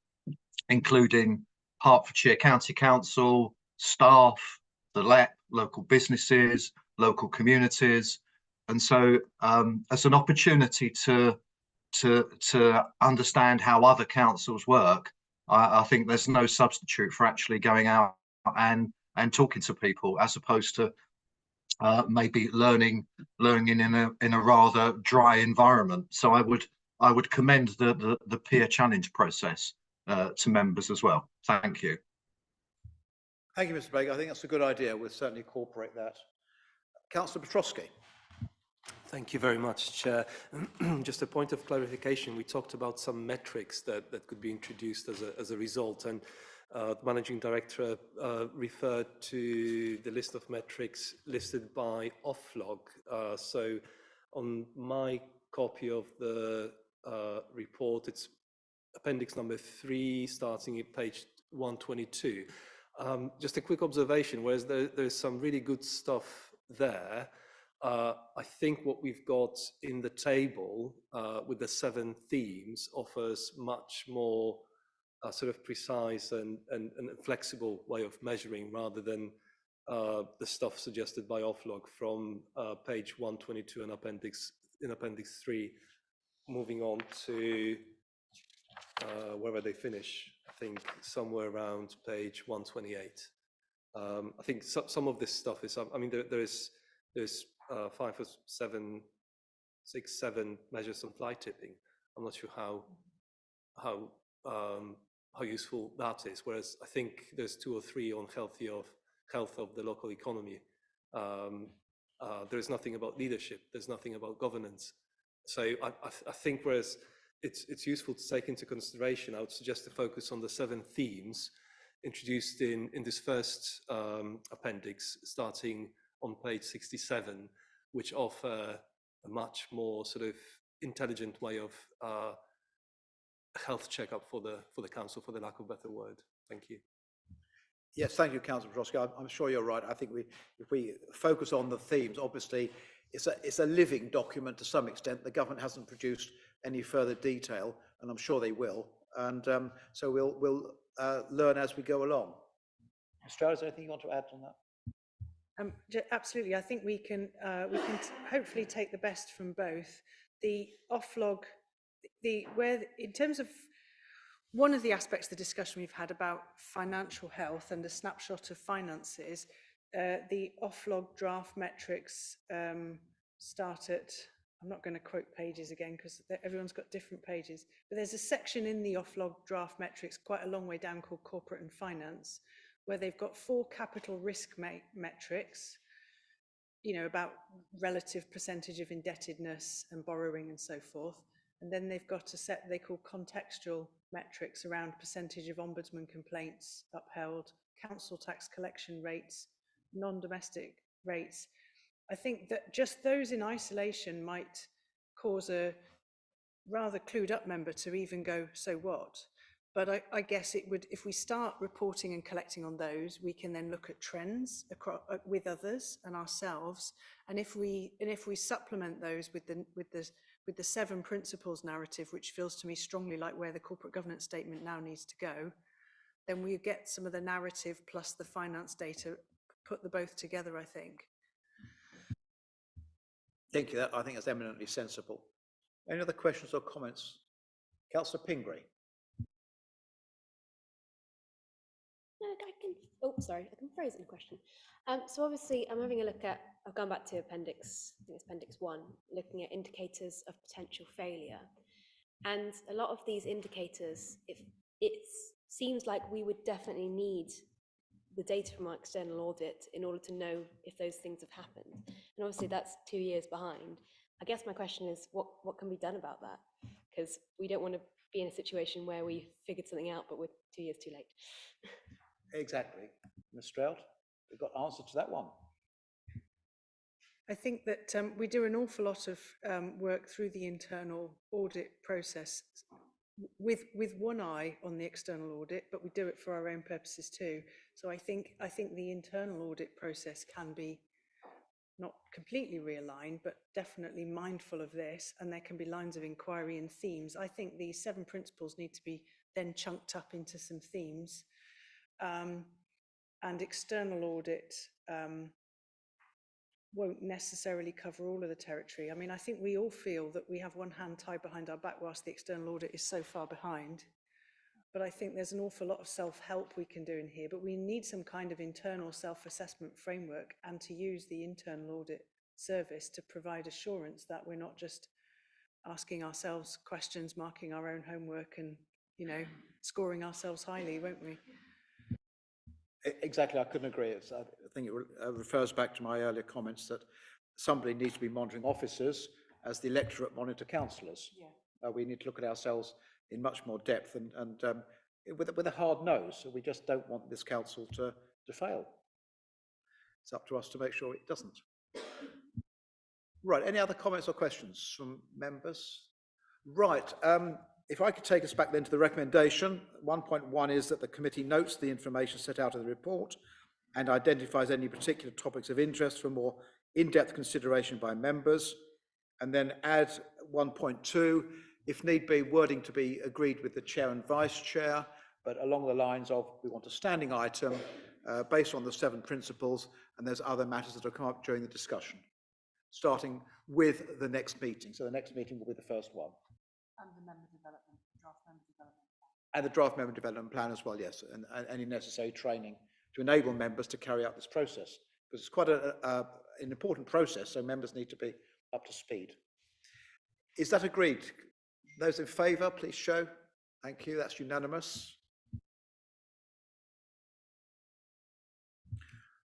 including Hertfordshire County Council, staff, the LEP, local businesses, local communities. And so as an opportunity to understand how other councils work, I think there's no substitute for actually going out and talking to people, as opposed to maybe learning in a rather dry environment. So I would commend the peer challenge process to members as well. Thank you. Thank you, Mr. Baker. I think that's a good idea. We'll certainly incorporate that. Councillor Petrosky. Thank you very much, Chair. Just a point of clarification. We talked about some metrics that could be introduced as a result, and the Managing Director referred to the list of metrics listed by Oflog. So on my copy of the report, it's appendix number 3, starting at page 122. Just a quick observation, whereas there's some really good stuff there, I think what we've got in the table with the 7 themes offers much more sort of precise and flexible way of measuring, rather than the stuff suggested by Oflog from page 122 and appendix 3, moving on to wherever they finish. I think somewhere around page 128. I think some of this stuff is, I mean, there's 5 or 7, 6, 7 measures on fly tipping. I'm not sure how useful that is. Whereas I think there's 2 or 3 on health of the local economy. There is nothing about leadership. There's nothing about governance. So I think whereas it's useful to take into consideration, I would suggest to focus on the 7 themes introduced in this first appendix, starting on page 67, which offer a much more sort of intelligent way of health checkup for the council, for the lack of a better word. Thank you. Yes, thank you, Councillor Petrosky. I'm sure you're right. I think if we focus on the themes, obviously it's a living document to some extent. The government hasn't produced any further detail, and I'm sure they will. And so we'll learn as we go along. Mr. is there anything you want to add on that? Absolutely. I think we can hopefully take the best from both. The Oflog, in terms of one of the aspects of the discussion we've had about financial health and a snapshot of finances, the Oflog draft metrics start at, I'm not going to quote pages again because everyone's got different pages, but there's a section in the Oflog draft metrics quite a long way down called corporate and finance, where they've got 4 capital risk metrics, you know, about relative percentage of indebtedness and borrowing and so forth. And then they've got a set they call contextual metrics around percentage of ombudsman complaints upheld, council tax collection rates, non-domestic rates. I think that just those in isolation might cause a rather clued up member to even go, so what? But I guess it would, if we start reporting and collecting on those, we can then look at trends across, with others and ourselves. And if we supplement those with the 7 principles narrative, which feels to me strongly like where the corporate governance statement now needs to go, then we get some of the narrative plus the finance data, put the both together, I think. Thank you. I think that's eminently sensible. Any other questions or comments? Councillor Pingree. oh, sorry, I can phrase it in a question. So obviously I'm having a look at, I've gone back to appendix, I think it's appendix 1, looking at indicators of potential failure. And a lot of these indicators, it seems like we would definitely need the data from our external audit in order to know if those things have happened. And obviously that's 2 years behind. I guess my question is, what can be done about that? Because we don't want to be in a situation where we figured something out, but we're 2 years too late. Exactly. Ms Stroud, we've got answer to that one. I think that we do an awful lot of work through the internal audit process with one eye on the external audit, but we do it for our own purposes too. So I think the internal audit process can be not completely realigned, but definitely mindful of this, and there can be lines of inquiry and themes. I think these 7 principles need to be then chunked up into some themes, and external audit won't necessarily cover all of the territory. I mean, I think we all feel that we have one hand tied behind our back whilst the external audit is so far behind. But I think there's an awful lot of self-help we can do in here, but we need some kind of internal self-assessment framework, and to use the internal audit service to provide assurance that we're not just asking ourselves questions, marking our own homework and, you know, scoring ourselves highly, won't we? Exactly, I couldn't agree. I think it refers back to my earlier comments that somebody needs to be monitoring officers as the electorate monitor councillors. Yeah. We need to look at ourselves in much more depth and with a hard nose. So we just don't want this council to fail. It's up to us to make sure it doesn't. Right, any other comments or questions from members? Right, if I could take us back then to the recommendation, 1.1 is that the committee notes the information set out in the report and identifies any particular topics of interest for more in-depth consideration by members, and then add 1.2, if need be, wording to be agreed with the chair and vice chair, but along the lines of we want a standing item based on the 7 principles, and there's other matters that will come up during the discussion, starting with the next meeting. So the next meeting will be the first one. And the member development, draft member development plan. And the draft member development plan as well, yes, and any necessary training to enable members to carry out this process, because it's quite an important process, so members need to be up to speed. Is that agreed? Those in favour, please show. Thank you, that's unanimous.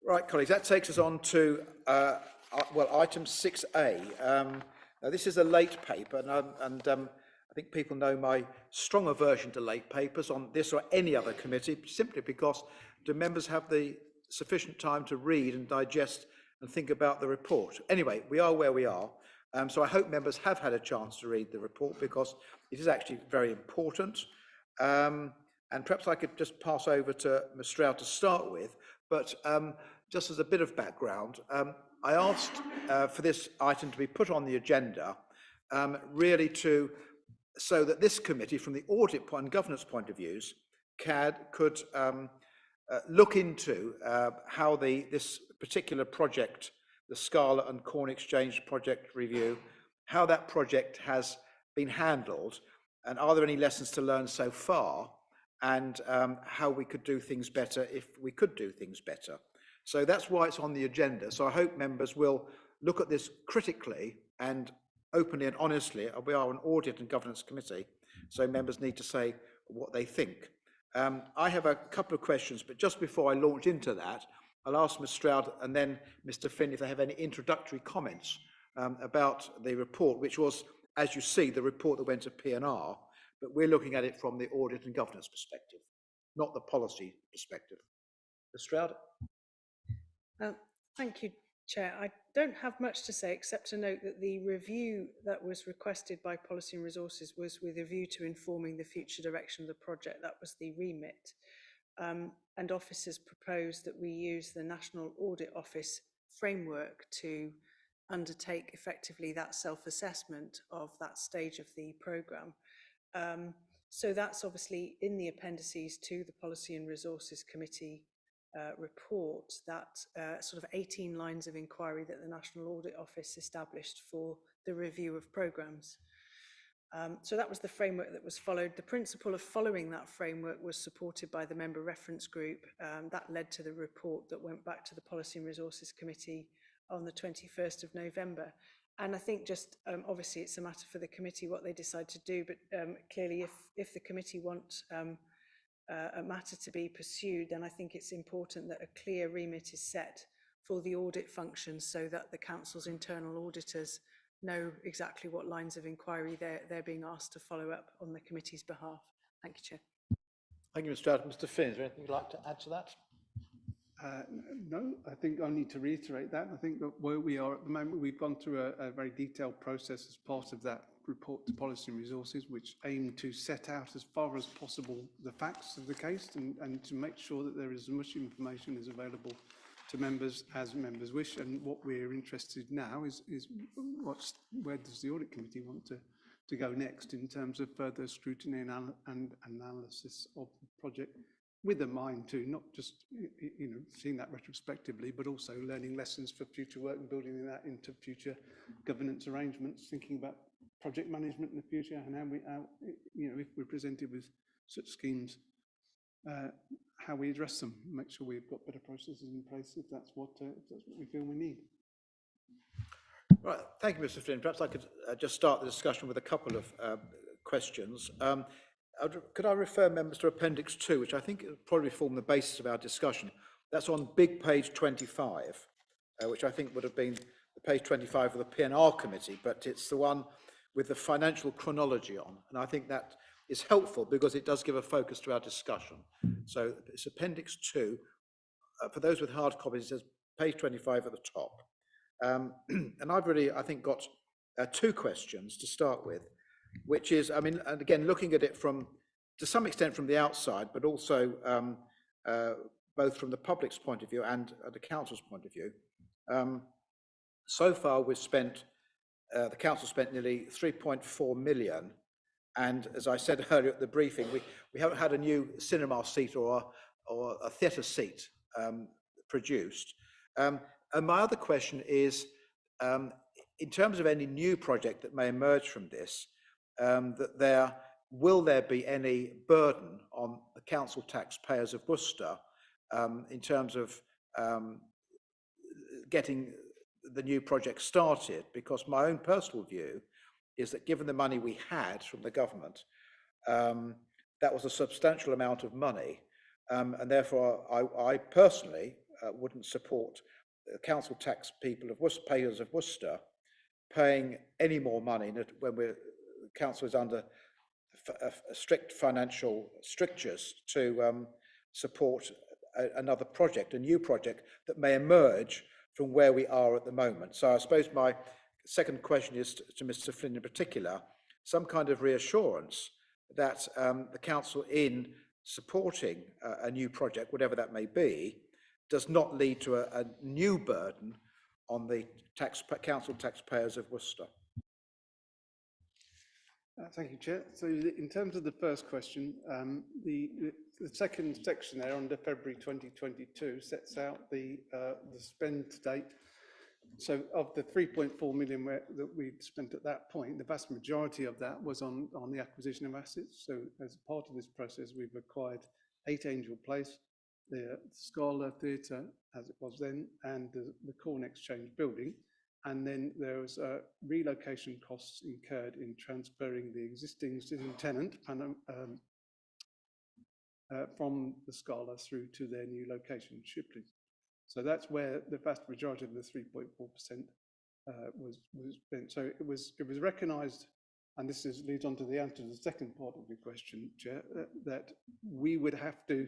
Right, colleagues, that takes us on to, item 6A. Now, this is a late paper, and I think people know my strong aversion to late papers on this or any other committee, simply because do members have the sufficient time to read and digest and think about the report? Anyway, we are where we are. So I hope members have had a chance to read the report, because it is actually very important. And perhaps I could just pass over to Ms Stroud to start with, but just as a bit of background, I asked for this item to be put on the agenda really so that this committee, from the audit point and governance point of views, could look into how this particular project, the Scala and Corn Exchange project review, how that project has been handled, and are there any lessons to learn so far, and how we could do things better if we could do things better. So that's why it's on the agenda. So I hope members will look at this critically and openly and honestly. We are an audit and governance committee, so members need to say what they think. I have a couple of questions, but just before I launch into that, I'll ask Ms Stroud and then Mr Finn if they have any introductory comments about the report, which was, as you see, the report that went to P&R, but we're looking at it from the audit and governance perspective, not the policy perspective. Ms Stroud? Thank you, Chair. I don't have much to say except to note that the review that was requested by Policy and Resources was with a view to informing the future direction of the project. That was the remit. And officers proposed that we use the National Audit Office framework to undertake effectively that self-assessment of that stage of the programme. So that's obviously in the appendices to the Policy and Resources Committee report, that sort of 18 lines of inquiry that the National Audit Office established for the review of programmes. So that was the framework that was followed. The principle of following that framework was supported by the member reference group. That led to the report that went back to the Policy and Resources Committee on the 21st of November. And I think just obviously it's a matter for the committee what they decide to do, but clearly if the committee wants a matter to be pursued, then I think it's important that a clear remit is set for the audit function so that the council's internal auditors know exactly what lines of inquiry they're being asked to follow up on the committee's behalf. Thank you, Chair. Thank you, Mr. Adam. Mr. Finn, is there anything you'd like to add to that? No, I think I need to reiterate that. I think that where we are at the moment, we've gone through a very detailed process as part of that report to Policy and Resources, which aim to set out as far as possible the facts of the case and to make sure that there is as much information as available to members as members wish. And what we're interested now is where does the Audit Committee want to go next in terms of further scrutiny and analysis of the project, with a mind to not just seeing that retrospectively, but also learning lessons for future work and building that into future governance arrangements, thinking about project management in the future and how if we're presented with such schemes, how we address them, make sure we've got better processes in place if that's what we feel we need. Right, thank you, Mr. Flynn. Perhaps I could just start the discussion with a couple of questions. Could I refer members to Appendix 2, which I think will probably form the basis of our discussion. That's on big page 25, which I think would have been the page 25 of the P&R committee, but it's the one with the financial chronology on. And I think that is helpful because it does give a focus to our discussion. So it's Appendix 2. For those with hard copies, it says page 25 at the top. And I've really, I think, got two questions to start with, which is, I mean, and again, looking at it from, to some extent from the outside, but also both from the public's point of view and the council's point of view. So far, we've spent, the council spent nearly 3.4 million. And as I said earlier at the briefing, we haven't had a new cinema seat or a theatre seat produced. And my other question is, in terms of any new project that may emerge from this, will there be any burden on the council taxpayers of Worcester in terms of getting the new project started? Because my own personal view is that given the money we had from the government, that was a substantial amount of money, and therefore I personally wouldn't support the council tax people of Worcester, payers of Worcester, paying any more money when the council is under strict financial strictures to support another project, a new project that may emerge from where we are at the moment. So I suppose my second question is to Mr. Flynn in particular, some kind of reassurance that the council, in supporting a new project, whatever that may be, does not lead to a new burden on the council taxpayers of Worcester. Thank you, Chair. So in terms of the first question, the second section there under February 2022 sets out the spend to date. So of the 3.4 million that we'd spent at that point, the vast majority of that was on the acquisition of assets. So as part of this process, we've acquired 8 Angel Place, the Scala Theatre, as it was then, and the Corn Exchange building. And then there was relocation costs incurred in transferring the existing sitting tenant from the Scala through to their new location, Shipley. So that's where the vast majority of the 3.4% was spent. So it was recognised, and this leads on to the answer to the second part of the question, Chair, that we would have to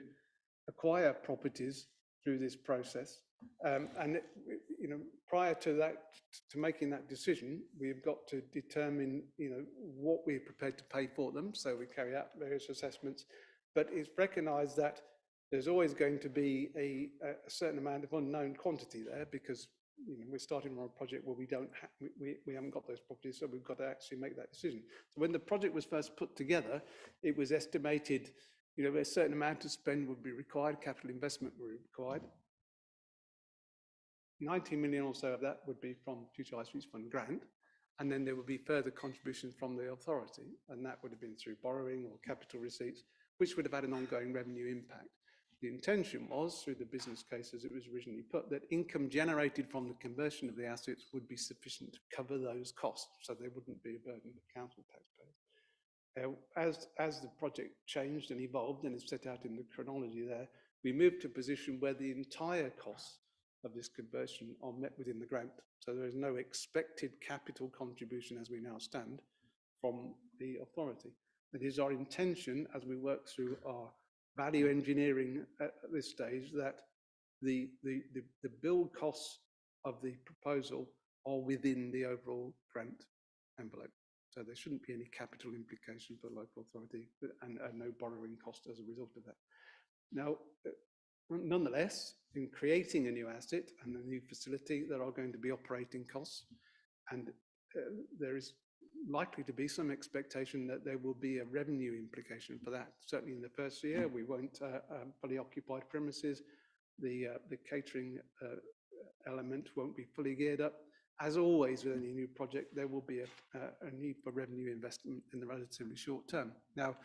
acquire properties through this process. And prior to that, to making that decision, we've got to determine, what we're prepared to pay for them. So we carry out various assessments, but it's recognised that there's always going to be a certain amount of unknown quantity there, because we're starting on a project where we haven't got those properties, so we've got to actually make that decision. So when the project was first put together, it was estimated, a certain amount of spend would be required, capital investment would be required. 90 million or so of that would be from Future High Streets Fund grant, and then there would be further contributions from the authority, and that would have been through borrowing or capital receipts, which would have had an ongoing revenue impact. The intention was, through the business case as it was originally put, that income generated from the conversion of the assets would be sufficient to cover those costs, so they wouldn't be a burden to council taxpayers. As the project changed and evolved, and is set out in the chronology there, we moved to a position where the entire costs of this conversion are met within the grant. So there is no expected capital contribution as we now stand from the authority. It is our intention, as we work through our value engineering at this stage, that the build costs of the proposal are within the overall grant envelope. So there shouldn't be any capital implication for the local authority and no borrowing cost as a result of that. Now, nonetheless, in creating a new asset and a new facility, there are going to be operating costs, and there is likely to be some expectation that there will be a revenue implication for that. Certainly in the first year, we won't fully occupied premises. The catering element won't be fully geared up. As always with any new project, there will be a need for revenue investment in the relatively short term. Now,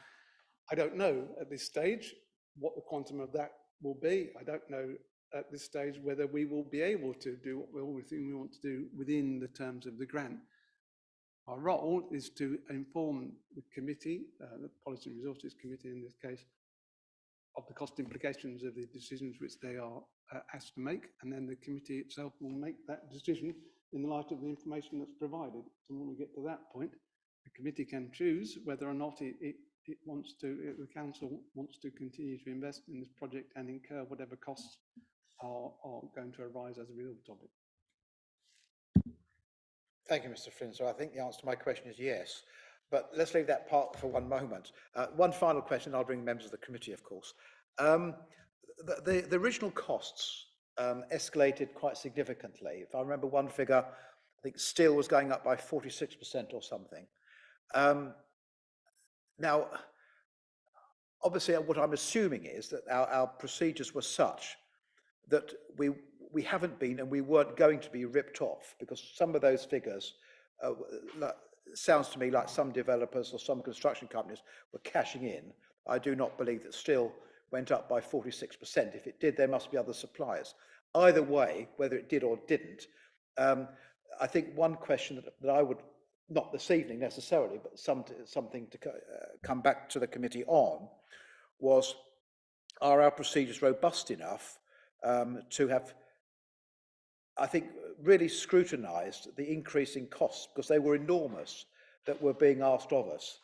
I don't know at this stage what the quantum of that will be. I don't know at this stage whether we will be able to do what we want to do within the terms of the grant. Our role is to inform the committee, the Policy and Resources Committee in this case, of the cost implications of the decisions which they are asked to make, and then the committee itself will make that decision in the light of the information that's provided. So when we get to that point, the committee can choose whether or not it wants to, the council wants to continue to invest in this project and incur whatever costs are going to arise as a result of it. Thank you, Mr. Flynn. So I think the answer to my question is yes. But let's leave that part for one moment. One final question, I'll bring members of the committee, of course. The original costs escalated quite significantly. If I remember one figure, I think steel was going up by 46% or something. Now, obviously, what I'm assuming is that our procedures were such that we haven't been and we weren't going to be ripped off, because some of those figures sounds to me like some developers or some construction companies were cashing in. I do not believe that steel went up by 46%. If it did, there must be other suppliers. Either way, whether it did or didn't, I think one question that I would, not this evening necessarily, but something to come back to the committee on was, are our procedures robust enough to have, I think, really scrutinised the increasing costs, because they were enormous, that were being asked of us.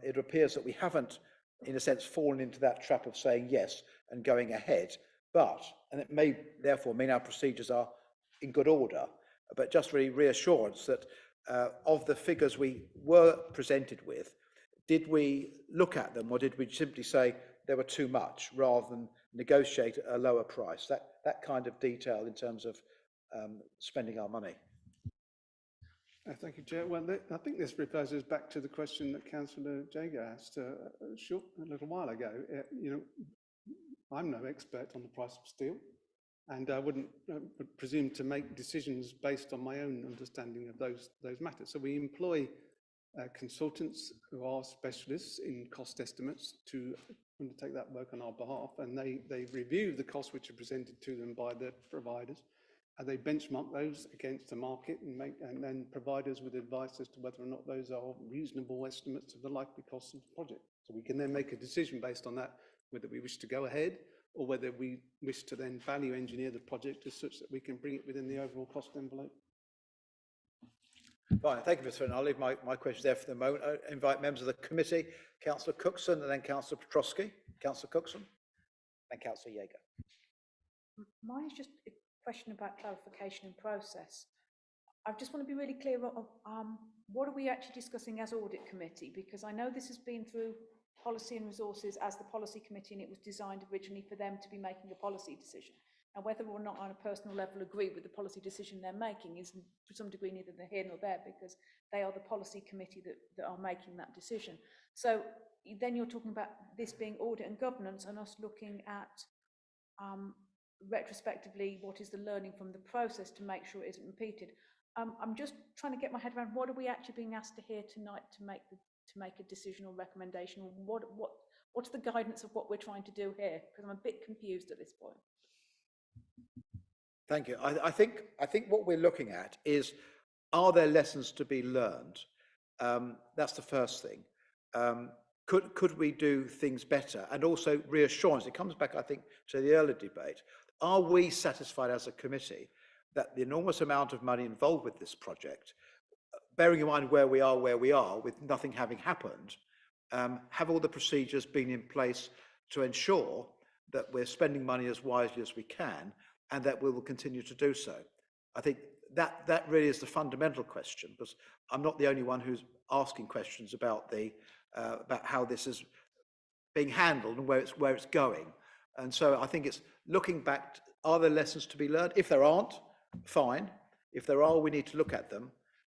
It appears that we haven't, in a sense, fallen into that trap of saying yes and going ahead, and it may therefore mean our procedures are in good order, but just really reassurance that of the figures we were presented with, did we look at them, or did we simply say they were too much rather than negotiate a lower price? That kind of detail in terms of spending our money. Thank you, Chair. Well, I think this refers us back to the question that Councillor Jager asked a little while ago. You know, I'm no expert on the price of steel, and I wouldn't presume to make decisions based on my own understanding of those matters. So we employ consultants who are specialists in cost estimates to undertake that work on our behalf, and they review the costs which are presented to them by the providers, and they benchmark those against the market and then provide us with advice as to whether or not those are reasonable estimates of the likely costs of the project. So we can then make a decision based on that, whether we wish to go ahead or whether we wish to then value engineer the project as such that we can bring it within the overall cost envelope. Fine, thank you, Mr. Flynn. I'll leave my questions there for the moment. I invite members of the committee, Councillor Cookson and then Councillor Petrosky. Councillor Cookson and Councillor Jager. Mine is just a question about clarification and process. I just want to be really clear of what are we actually discussing as audit committee, because I know this has been through policy and resources as the policy committee, and it was designed originally for them to be making a policy decision. And whether or not on a personal level agree with the policy decision they're making is to some degree neither here nor there, because they are the policy committee that are making that decision. So then you're talking about this being audit and governance and us looking at retrospectively what is the learning from the process to make sure it isn't repeated. I'm just trying to get my head around what are we actually being asked to hear tonight to make a decision or recommendation? What's the guidance of what we're trying to do here? Because I'm a bit confused at this point. Thank you. I think what we're looking at is, are there lessons to be learned? That's the first thing. Could we do things better? And also reassurance. It comes back, I think, to the earlier debate. Are we satisfied as a committee that the enormous amount of money involved with this project, bearing in mind where we are with nothing having happened, have all the procedures been in place to ensure that we're spending money as wisely as we can, and that we will continue to do so? I think that really is the fundamental question, because I'm not the only one who's asking questions about about how this is being handled and where it's going. And so I think it's looking back. Are there lessons to be learned? If there aren't, fine. If there are, we need to look at them.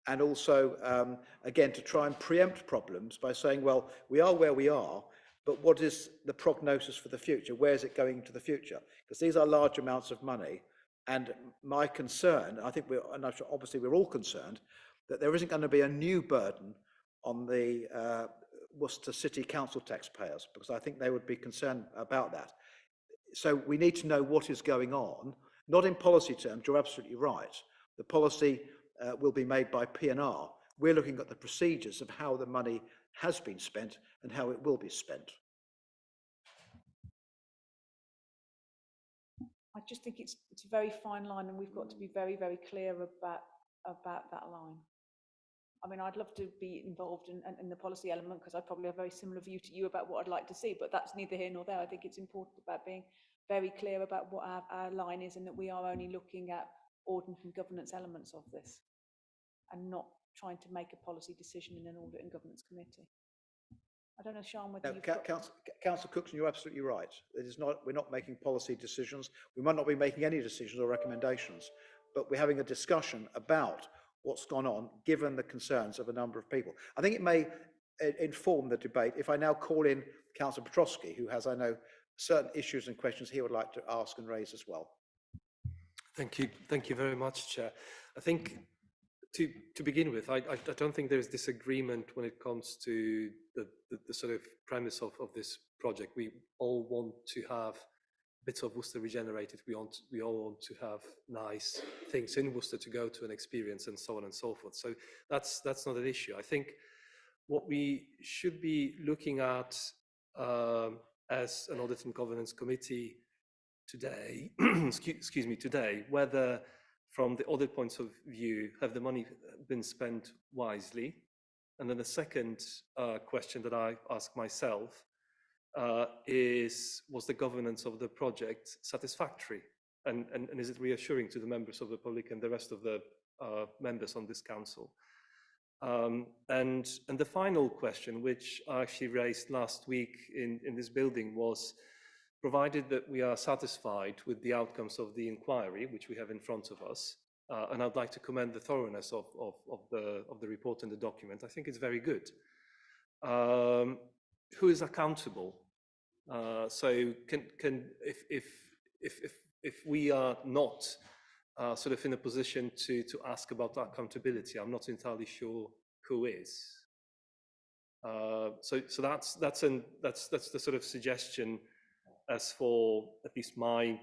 And also, again, to try and preempt problems by saying, well, we are where we are, but what is the prognosis for the future? Where is it going into the future? Because these are large amounts of money. And my concern, I think obviously we're all concerned, that there isn't going to be a new burden on the Worcester City Council taxpayers, because I think they would be concerned about that. So we need to know what is going on, not in policy terms. You're absolutely right. The policy will be made by P&R. We're looking at the procedures of how the money has been spent and how it will be spent. I just think it's a very fine line, and we've got to be very, very clear about that line. I mean, I'd love to be involved in the policy element, because I probably have a very similar view to you about what I'd like to see, but that's neither here nor there. I think it's important about being very clear about what our line is, and that we are only looking at audit and governance elements of this, and not trying to make a policy decision in an audit and governance committee. I don't know, Sean, whether you've got... Councillor Cookson, you're absolutely right. It is not, we're not making policy decisions. We might not be making any decisions or recommendations, but we're having a discussion about what's gone on, given the concerns of a number of people. I think it may inform the debate if I now call in Councillor Petrosky, who has, I know, certain issues and questions he would like to ask and raise as well. Thank you very much, Chair. I think to begin with, I don't think there's disagreement when it comes to the sort of premise of this project. We all want to have bits of Worcester regenerated. We all want to have nice things in Worcester to go to and experience, and so on and so forth. So that's not an issue. I think what we should be looking at as an Audit and Governance Committee today, excuse me, today, whether from the audit points of view, have the money been spent wisely? And then the second question that I ask myself is, was the governance of the project satisfactory? And is it reassuring to the members of the public and the rest of the members on this council? And the final question, which I actually raised last week in this building, was, provided that we are satisfied with the outcomes of the inquiry, which we have in front of us, and I'd like to commend the thoroughness of the report and the document. I think it's very good. Who is accountable? So if we are not sort of in a position to ask about accountability, I'm not entirely sure who is. So that's the sort of suggestion as for at least my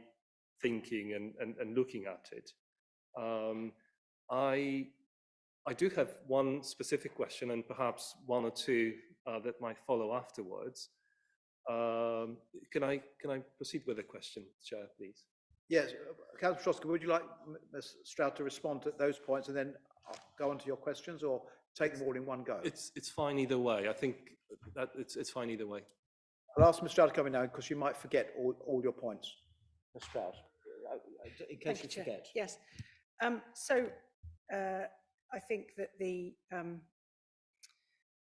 thinking and looking at it. I do have one specific question, and perhaps one or two that might follow afterwards. Can I proceed with the question, Chair, please? Yes, Councillor Petrosky, would you like Ms. Stroud to respond to those points and then go on to your questions, or take them all in one go? It's fine either way. I think that it's fine either way. I'll ask Ms. Stroud to come in now, because you might forget all your points. Ms. Stroud, in case you forget. Yes. I think that the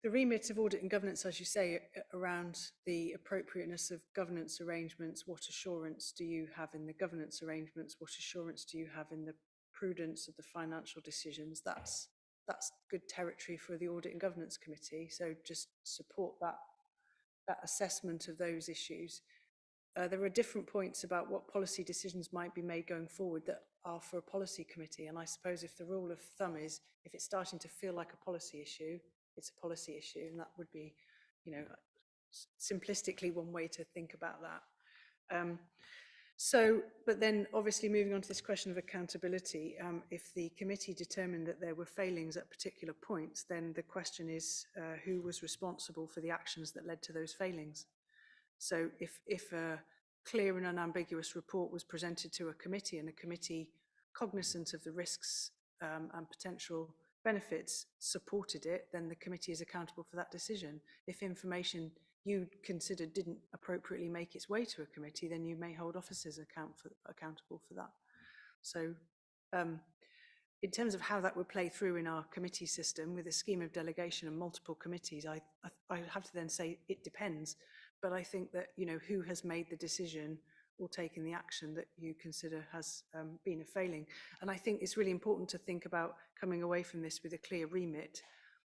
remit of audit and governance, as you say, around the appropriateness of governance arrangements, what assurance do you have in the governance arrangements, what assurance do you have in the prudence of the financial decisions, that's good territory for the Audit and Governance Committee. So just support that assessment of those issues. there are different points about what policy decisions might be made going forward that are for a policy committee. And I suppose if the rule of thumb is, if it's starting to feel like a policy issue, it's a policy issue. And that would be, you know, simplistically one way to think about that. But then obviously moving on to this question of accountability, if the committee determined that there were failings at particular points, then the question is who was responsible for the actions that led to those failings? So if a clear and unambiguous report was presented to a committee and a committee cognizant of the risks and potential benefits supported it, then the committee is accountable for that decision. If information you considered didn't appropriately make its way to a committee, then you may hold officers accountable for that. So in terms of how that would play through in our committee system with a scheme of delegation and multiple committees, I have to then say it depends. But I think that, you know, who has made the decision or taken the action that you consider has been a failing. And I think it's really important to think about coming away from this with a clear remit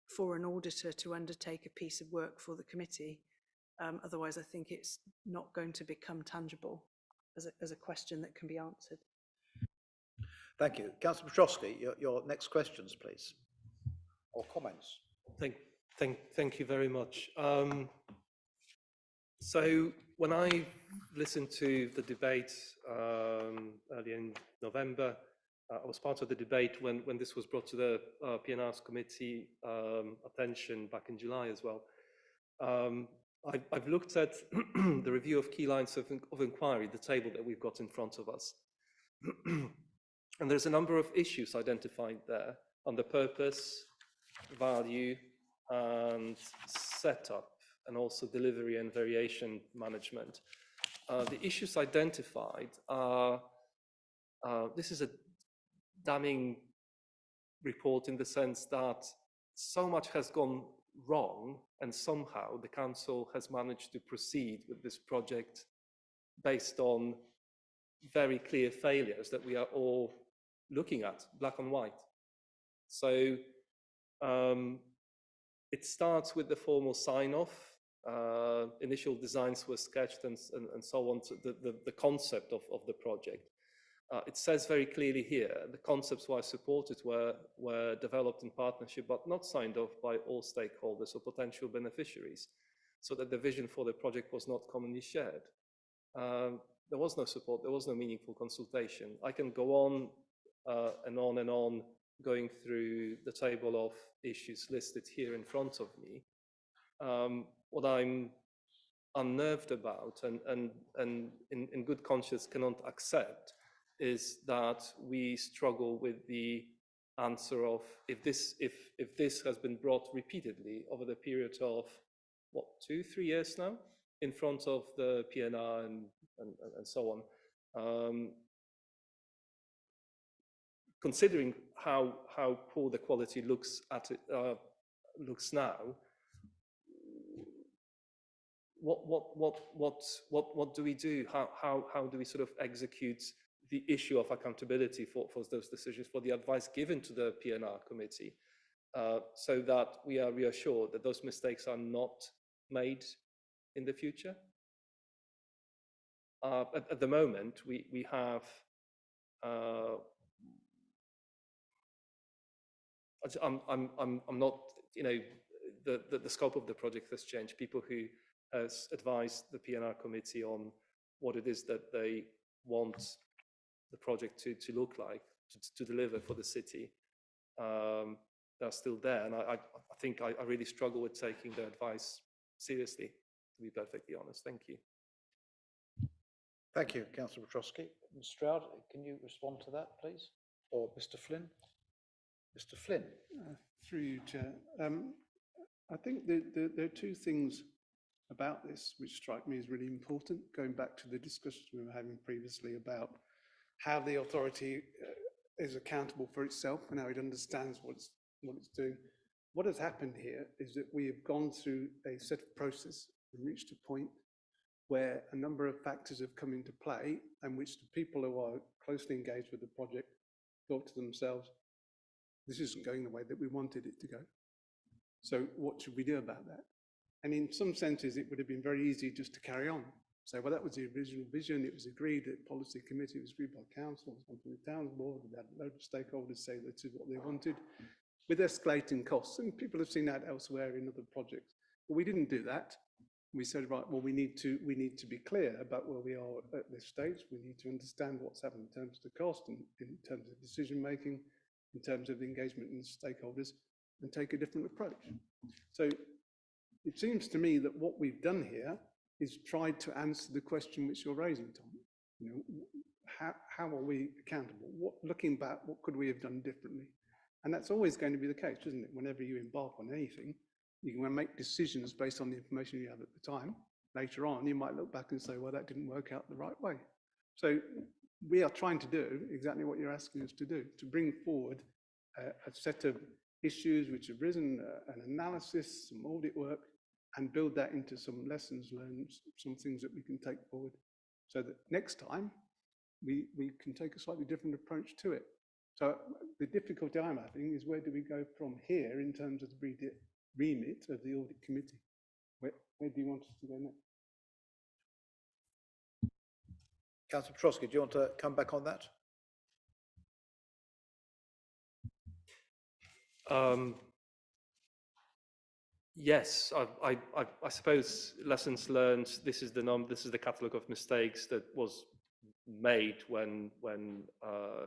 for an auditor to undertake a piece of work for the committee. Otherwise, I think it's not going to become tangible as a question that can be answered. Thank you. Councillor Petrosky, your next questions, please, or comments. Thank you very much. So when I listened to the debate early in November, I was part of the debate when this was brought to the PNR's committee attention back in July as well. I've looked at the review of key lines of inquiry, the table that we've got in front of us. And there's a number of issues identified there on the purpose, value, and setup, and also delivery and variation management. The issues identified are, this is a damning report in the sense that so much has gone wrong, and somehow the council has managed to proceed with this project based on very clear failures that we are all looking at, black and white. So it starts with the formal sign-off. Initial designs were sketched and so on, so the concept of the project. It says very clearly here, the concepts were supported were developed in partnership, but not signed off by all stakeholders or potential beneficiaries, so that the vision for the project was not commonly shared. There was no support, there was no meaningful consultation. I can go on and on, going through the table of issues listed here in front of me. What I'm unnerved about and in good conscience cannot accept is that we struggle with the answer of if this has been brought repeatedly over the period of what, 2-3 years now in front of the PNR and so on. Considering how poor the quality looks now, what do we do? How do we sort of execute the issue of accountability for those decisions, for the advice given to the PNR committee, so that we are reassured that those mistakes are not made in the future? At the moment, we have I'm not, you know, the scope of the project has changed. People who has advised the PNR committee on what it is that they want the project to look like, to deliver for the city, they're still there. And I think I really struggle with taking their advice seriously, to be perfectly honest. Thank you. Thank you, Councillor Petrosky. Ms. Stroud, can you respond to that, please? Or Mr. Flynn? Mr. Flynn. Through you, Chair. I think there are two things about this which strike me as really important, going back to the discussions we were having previously about how the authority is accountable for itself and how it understands what it's doing. What has happened here is that we have gone through a set of process and reached a point where a number of factors have come into play, and which the people who are closely engaged with the project thought to themselves, this isn't going the way that we wanted it to go. So what should we do about that? And in some senses, it would have been very easy just to carry on say, well, that was the original vision. It was agreed at policy committee, it was agreed by council, it was gone to the town board, we had a load of stakeholders say this is what they wanted, with escalating costs. And people have seen that elsewhere in other projects. But we didn't do that. We said, right, well, we need to be clear about where we are at this stage. We need to understand what's happened in terms of the cost and in terms of decision making, in terms of the engagement in stakeholders, and take a different approach. So it seems to me that what we've done here is tried to answer the question which you're raising, Tom. You know, how are we accountable? Looking back, what could we have done differently? And that's always going to be the case, isn't it? Whenever you embark on anything, you can make decisions based on the information you have at the time. Later on, you might look back and say, well, that didn't work out the right way. So we are trying to do exactly what you're asking us to do, to bring forward a set of issues which have risen, an analysis, some audit work, and build that into some lessons learned, some things that we can take forward, so that next time we can take a slightly different approach to it. So the difficulty I'm having is, where do we go from here in terms of the remit of the audit committee? Where do you want us to go next? Councillor Petrosky, do you want to come back on that? Yes, I suppose lessons learned. This is the catalogue of mistakes that was made when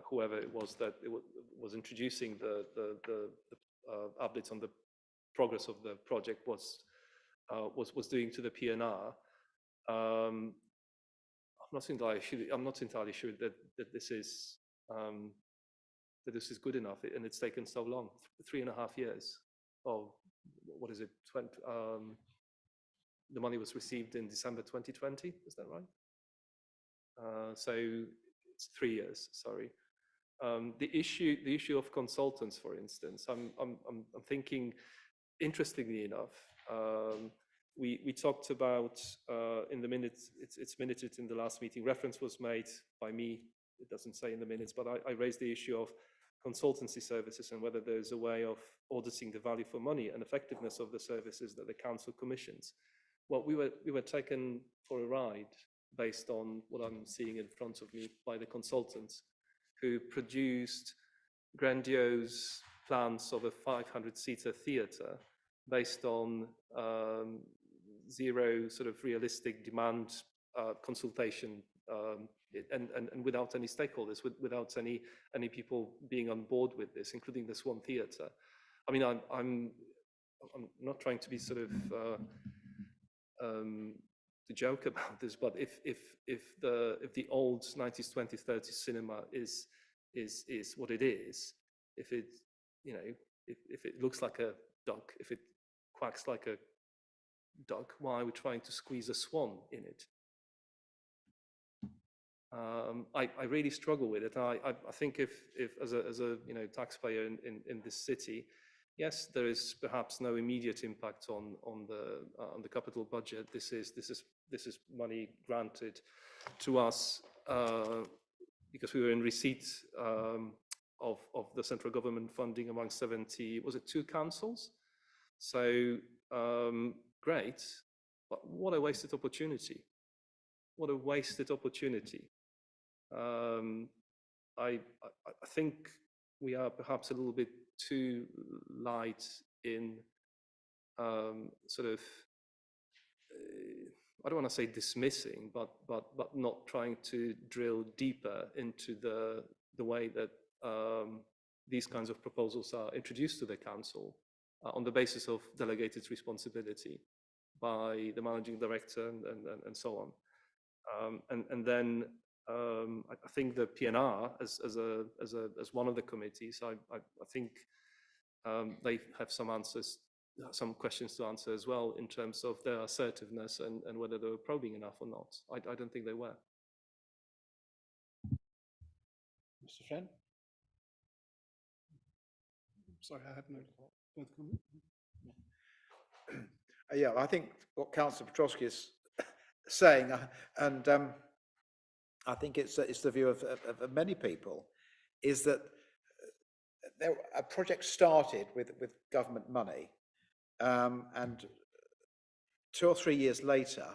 whoever it was that was introducing the updates on the progress of the project was doing to the PNR. I'm not entirely sure that this is good enough, and it's taken so long, 3.5 years. Oh, what is it? The money was received in December 2020. Is that right? So it's 3 years. Sorry. The issue of consultants, for instance, I'm thinking, interestingly enough, we talked about in the minutes. It's minuted in the last meeting. Reference was made by me. It doesn't say in the minutes, but I raised the issue of consultancy services and whether there's a way of auditing the value for money and effectiveness of the services that the council commissions. Well, we were taken for a ride based on what I'm seeing in front of me by the consultants, who produced grandiose plans of a 500-seater theatre based on zero sort of realistic demand consultation, and without any stakeholders, without any people being on board with this, including this one theatre. I mean, I'm not trying to be sort of to joke about this, but if the old 90s, 20s, 30s cinema is what it is, if it looks like a duck, if it quacks like a duck, why are we trying to squeeze a swan in it? I really struggle with it. I think if as a taxpayer in this city, yes, there is perhaps no immediate impact on the capital budget. This is money granted to us because we were in receipt of the central government funding among 70, was it 2 councils? So great, but what a wasted opportunity. What a wasted opportunity. I think we are perhaps a little bit too light in sort of, I don't want to say dismissing, but not trying to drill deeper into the way that these kinds of proposals are introduced to the council on the basis of delegated responsibility by the managing director and so on. And then I think the PNR as one of the committees, I think they have some questions to answer as well in terms of their assertiveness and whether they were probing enough or not. I don't think they were. Mr. Shen? Sorry, I have no further comment. Yeah, I think what Councillor Petrosky is saying, and I think it's the view of many people, is that a project started with government money, and 2 or 3 years later,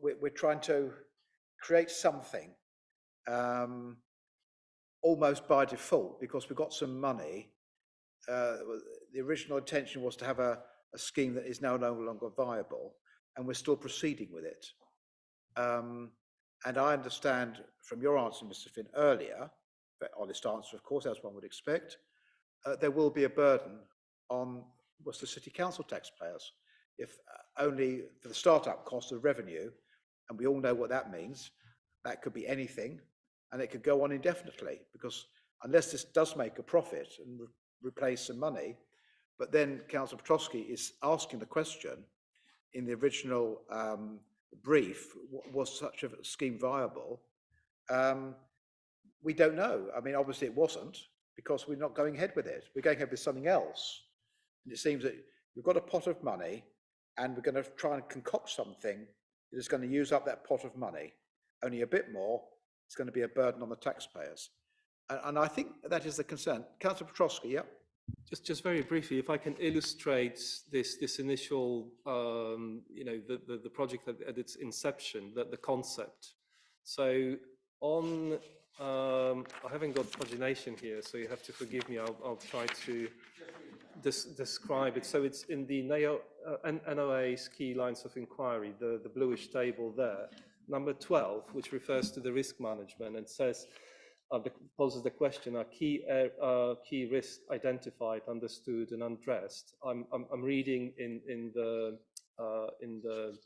we're trying to create something almost by default because we've got some money. The original intention was to have a scheme that is now no longer viable, and we're still proceeding with it. And I understand from your answer, Mr. Finn, earlier, very honest answer, of course, as one would expect, there will be a burden on the city council taxpayers, if only for the start-up cost of revenue, and we all know what that means. That could be anything, and it could go on indefinitely, because unless this does make a profit and replace some money, but then Councillor Petrosky is asking the question in the original brief, was such a scheme viable? We don't know. I mean, obviously it wasn't, because we're not going ahead with it. We're going ahead with something else. And it seems that we've got a pot of money and we're going to try and concoct something that is going to use up that pot of money. Only a bit more, it's going to be a burden on the taxpayers. And I think that is the concern. Councillor Petrosky, yeah? Just very briefly, if I can illustrate this initial, the project at its inception, the concept. So on, I haven't got pagination here, so you have to forgive me. I'll try to describe it. So it's in the NOA's key lines of inquiry, the bluish table there, number 12, which refers to the risk management and says, poses the question: are key risks identified, understood, and addressed? I'm reading in the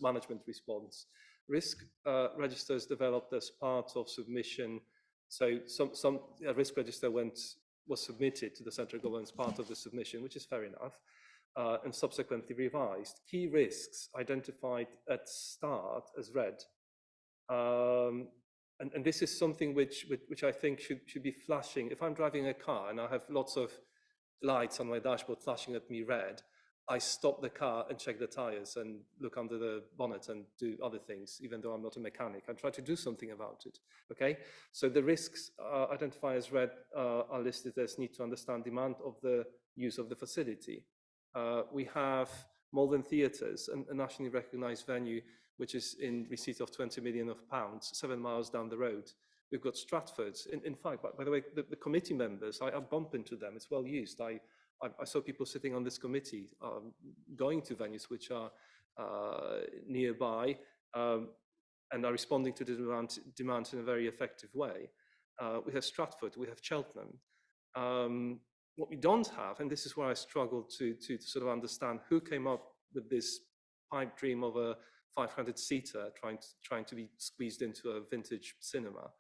management response. Risk registers developed as part of submission. So some risk register was submitted to the central government as part of the submission, which is fair enough, and subsequently revised. Key risks identified at start as red. And this is something which I think should be flashing. If I'm driving a car and I have lots of lights on my dashboard flashing at me red, I stop the car and check the tires and look under the bonnet and do other things, even though I'm not a mechanic. I try to do something about it, okay? So the risks identified as red are listed as need to understand demand of the use of the facility. We have Malden Theatres, a nationally recognised venue which is in receipt of £20 million, 7 miles down the road. We've got Stratford. In fact, by the way, the committee members, I bump into them. It's well used. I saw people sitting on this committee going to venues which are nearby and are responding to the demand in a very effective way. We have Stratford, we have Cheltenham. What we don't have, and this is where I struggle to sort of understand who came up with this pipe dream of a 500-seater trying to be squeezed into a vintage cinema.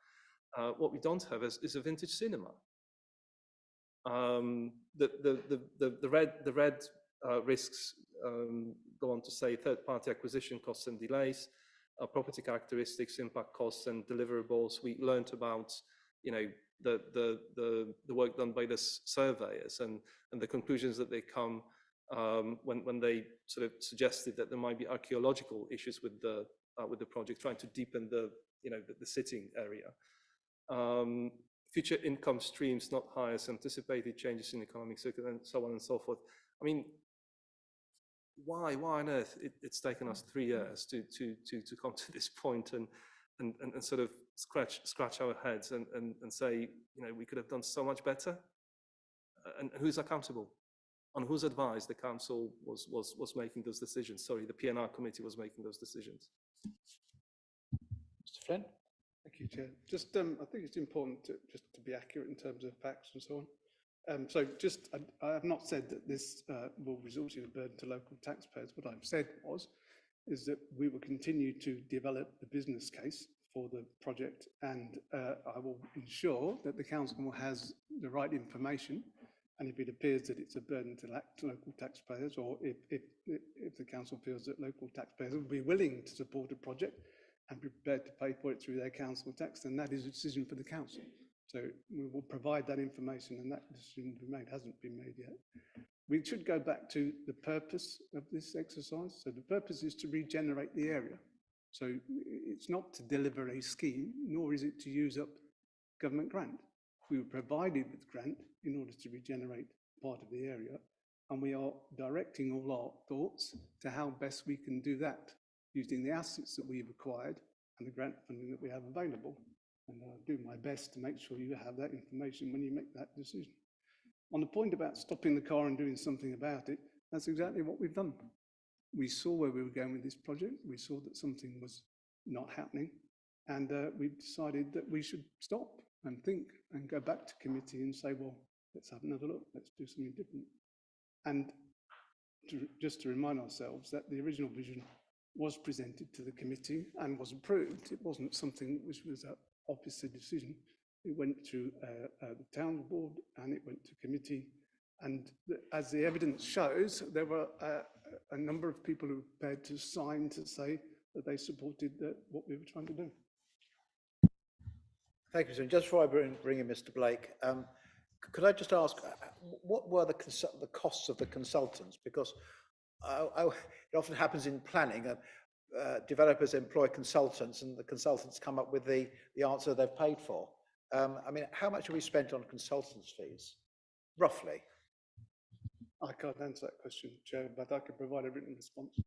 What we don't have is a vintage cinema. The red risks go on to say third-party acquisition costs and delays, property characteristics, impact costs, and deliverables. We learned about, the work done by the surveyors and the conclusions that they come when they sort of suggested that there might be archaeological issues with the project, trying to deepen the sitting area. Future income streams not high as anticipated, changes in economic circuit, and so on and so forth. I mean, why on earth it's taken us 3 years to come to this point and sort of scratch our heads and say, we could have done so much better? And who's accountable? On whose advice the council was making those decisions? Sorry, the P&R committee was making those decisions. Mr. Flynn? Thank you, Chair. Just, I think it's important to be accurate in terms of facts and so on. So just, I have not said that this will result in a burden to local taxpayers. What I've said is that we will continue to develop the business case for the project, and I will ensure that the council has the right information. And if it appears that it's a burden to local taxpayers, or if the council feels that local taxpayers will be willing to support a project and be prepared to pay for it through their council tax, then that is a decision for the council. So we will provide that information, and that decision to be made hasn't been made yet. We should go back to the purpose of this exercise. So the purpose is to regenerate the area. So it's not to deliver a scheme, nor is it to use up government grant. We were provided with grant in order to regenerate part of the area, and we are directing all our thoughts to how best we can do that. using the assets that we've acquired and the grant funding that we have available. And I'll do my best to make sure you have that information when you make that decision. On the point about stopping the car and doing something about it, that's exactly what we've done. We saw where we were going with this project. We saw that something was not happening. And we decided that we should stop and think and go back to committee and say, well, let's have another look. Let's do something different. And just to remind ourselves that the original vision was presented to the committee and was approved. It wasn't something which was an officer decision. It went through the town board and it went to committee. And as the evidence shows, there were a number of people who were prepared to sign to say that they supported what we were trying to do. Thank you, Mr. Just before I bring in Mr. Blake, could I just ask, what were the costs of the consultants? Because it often happens in planning, developers employ consultants and the consultants come up with the answer they've paid for. I mean, how much have we spent on consultants' fees, roughly? I can't answer that question, Chair, but I can provide a written response.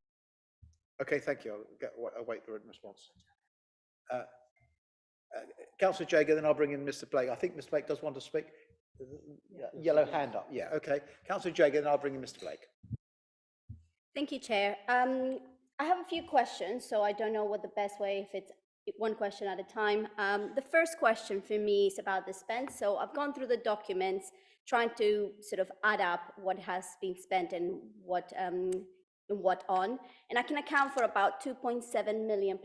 Okay, thank you. I'll await the written response. Councillor Jager, then I'll bring in Mr. Blake. I think Mr. Blake does want to speak. Yellow hand up. Yeah, okay. Councillor Jager, then I'll bring in Mr. Blake. Thank you, Chair. I have a few questions, so I don't know what the best way, if it's one question at a time. The first question for me is about the spend. So I've gone through the documents, trying to sort of add up what has been spent and what on, and I can account for about £2.7 million,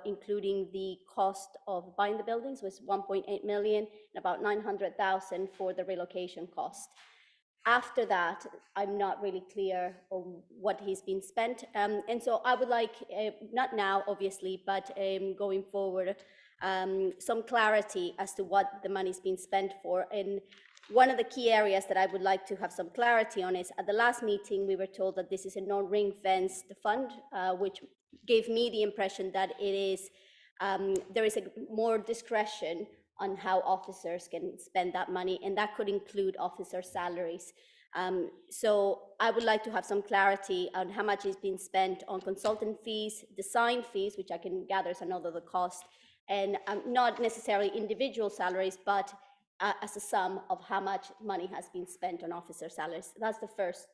including the cost of buying the buildings was 1.8 million and about 900,000 for the relocation cost. After that, I'm not really clear on what has been spent, and so I would like, not now obviously, but going forward, some clarity as to what the money's been spent for. And one of the key areas that I would like to have some clarity on is, at the last meeting, we were told that this is a non-ring-fenced fund, which gave me the impression that it is, there is more discretion on how officers can spend that money, and that could include officer salaries. So I would like to have some clarity on how much is being spent on consultant fees, design fees, which I can gather is another the cost, and not necessarily individual salaries, but as a sum of how much money has been spent on officer salaries. That's the first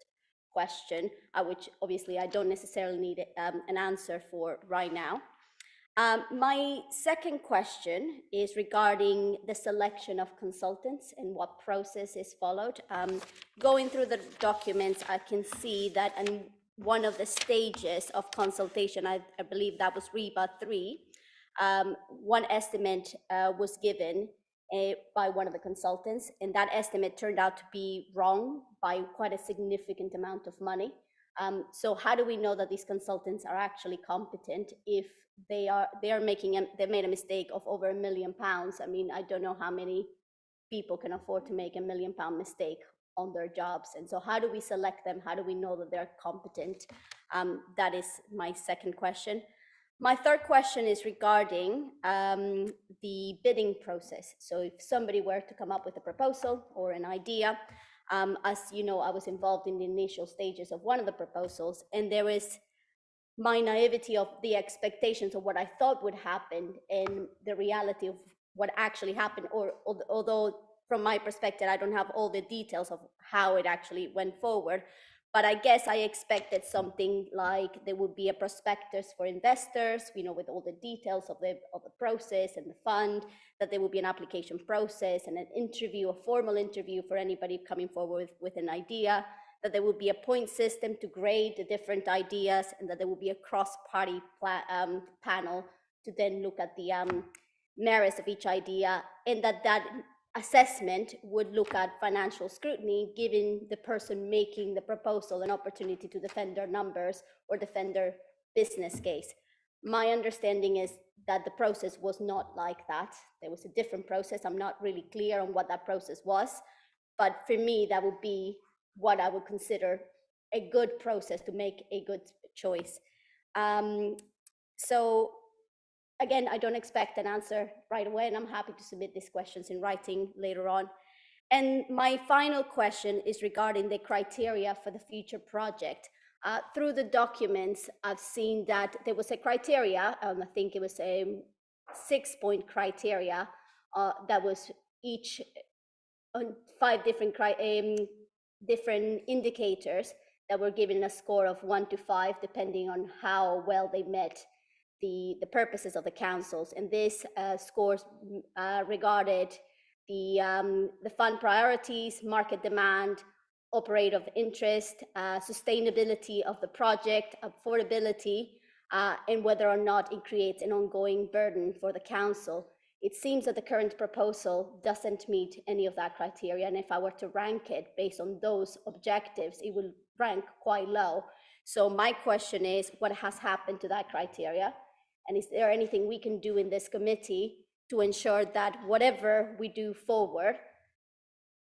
question, which obviously I don't necessarily need an answer for right now. My second question is regarding the selection of consultants and what process is followed. Going through the documents, I can see that in one of the stages of consultation, I believe that was REBA 3, one estimate was given by one of the consultants, and that estimate turned out to be wrong by quite a significant amount of money. So how do we know that these consultants are actually competent if they made a mistake of over £1 million? I mean, I don't know how many people can afford to make £1 million mistake on their jobs. And so how do we select them? How do we know that they're competent? That is my second question. My third question is regarding the bidding process. So if somebody were to come up with a proposal or an idea, as you know, I was involved in the initial stages of one of the proposals, and there is my naivety of the expectations of what I thought would happen and the reality of what actually happened, or although from my perspective, I don't have all the details of how it actually went forward. But I guess I expected something like there would be a prospectus for investors, you know, with all the details of the process and the fund, that there would be an application process and an interview, a formal interview for anybody coming forward with an idea, that there would be a point system to grade the different ideas, and that there would be a cross-party panel to then look at the merits of each idea, and that assessment would look at financial scrutiny, giving the person making the proposal an opportunity to defend their numbers or defend their business case. My understanding is that the process was not like that. There was a different process. I'm not really clear on what that process was, but for me, that would be what I would consider a good process to make a good choice. So again, I don't expect an answer right away, and I'm happy to submit these questions in writing later on. And my final question is regarding the criteria for the future project. Through the documents, I've seen that there was a criteria, I think it was a 6-point criteria that was each on 5 different indicators that were given a score of 1 to 5, depending on how well they met the purposes of the councils. And this scores regarded the fund priorities, market demand, operative interest, sustainability of the project, affordability, and whether or not it creates an ongoing burden for the council. It seems that the current proposal doesn't meet any of that criteria, and if I were to rank it based on those objectives, it will rank quite low. So my question is, what has happened to that criteria? And is there anything we can do in this committee to ensure that whatever we do forward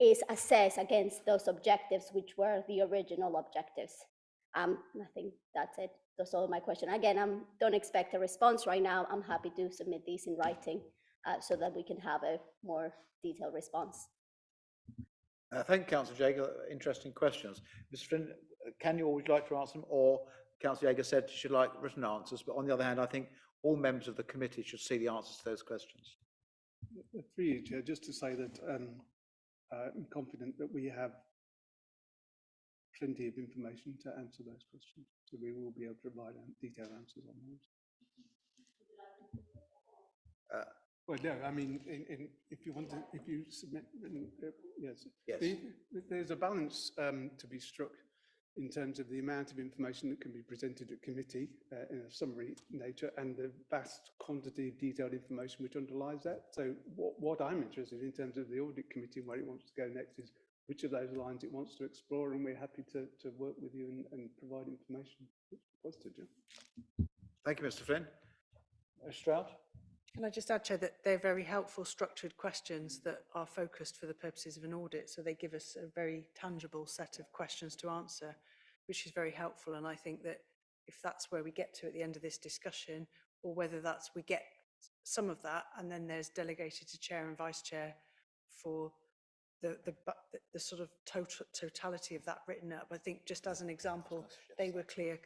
is assessed against those objectives, which were the original objectives? I think that's it. That's all my question. Again, I don't expect a response right now. I'm happy to submit these in writing so that we can have a more detailed response. Thank you, Councillor Jager. Interesting questions. Mr. Flynn, would you like to answer them? Or Councillor Jager said she'd like written answers, but on the other hand, I think all members of the committee should see the answers to those questions. For you, Chair, just to say that I'm confident that we have plenty of information to answer those questions, so we will be able to provide detailed answers on those. Well, no, I mean, if you want to, if you submit, yes. There's a balance to be struck in terms of the amount of information that can be presented at committee in a summary nature, and the vast quantity of detailed information which underlies that. So what I'm interested in terms of the audit committee and where it wants to go next is which of those lines it wants to explore, and we're happy to work with you and provide information. Thank you, Mr. Flynn. Stroud? Can I just add, Chair, that they're very helpful structured questions that are focused for the purposes of an audit. So they give us a very tangible set of questions to answer, which is very helpful. And I think that if that's where we get to at the end of this discussion, or whether that's we get some of that and then there's delegated to Chair and Vice Chair for the sort of totality of that written up. I think just as an example, they were clear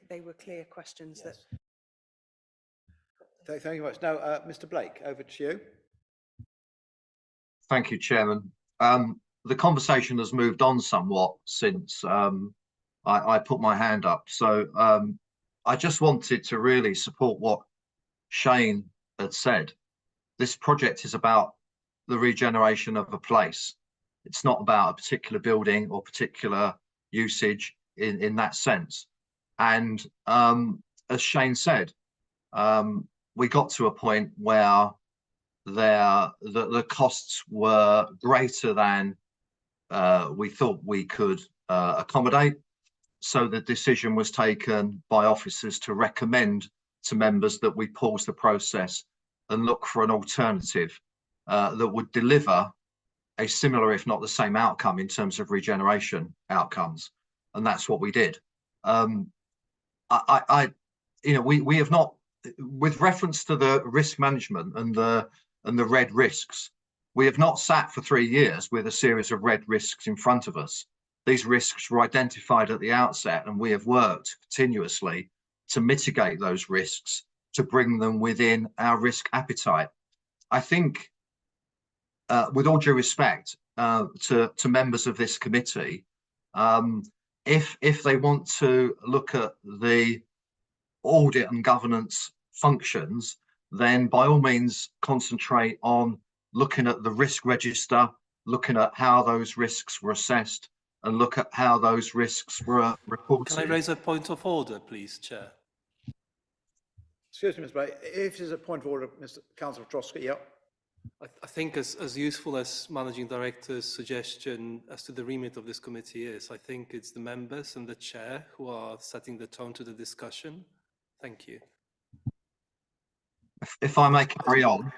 questions. Yes. That. Thank you very much. Now, Mr. Blake, over to you. Thank you, Chairman. The conversation has moved on somewhat since I put my hand up. So I just wanted to really support what Shane had said. This project is about the regeneration of a place. It's not about a particular building or particular usage in that sense. And as Shane said, we got to a point where the costs were greater than we thought we could accommodate. So the decision was taken by officers to recommend to members that we pause the process and look for an alternative that would deliver a similar, if not the same outcome in terms of regeneration outcomes. And that's what we did. We have not, with reference to the risk management and the red risks, we have not sat for 3 years with a series of red risks in front of us. These risks were identified at the outset, and we have worked continuously to mitigate those risks, to bring them within our risk appetite. I think, with all due respect to members of this committee, if they want to look at the audit and governance functions, then by all means concentrate on looking at the risk register, looking at how those risks were assessed, and look at how those risks were reported. Can I raise a point of order, please, Chair? Excuse me, Mr. Blake. If there's a point of order, Mr. Councillor Trotsky, yeah. I think as useful as Managing Director's suggestion as to the remit of this committee is, I think it's the members and the Chair who are setting the tone to the discussion. Thank you. If I may carry on.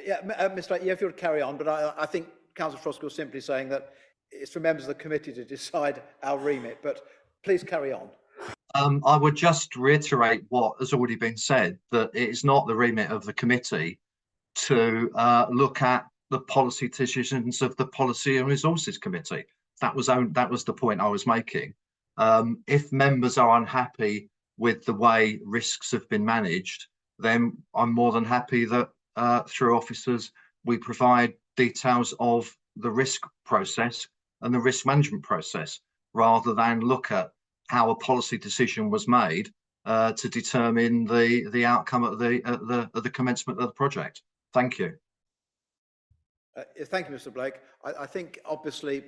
Yeah, Mr. Blake, yeah, if you would carry on, but I think Councillor Trotsky was simply saying that it's for members of the committee to decide our remit, but please carry on. I would just reiterate what has already been said, that it is not the remit of the committee to look at the policy decisions of the Policy and Resources Committee. That was the point I was making. If members are unhappy with the way risks have been managed, then I'm more than happy that through officers we provide details of the risk process and the risk management process, rather than look at how a policy decision was made to determine the outcome at the commencement of the project. Thank you. Thank you, Mr. Blake. I think, obviously,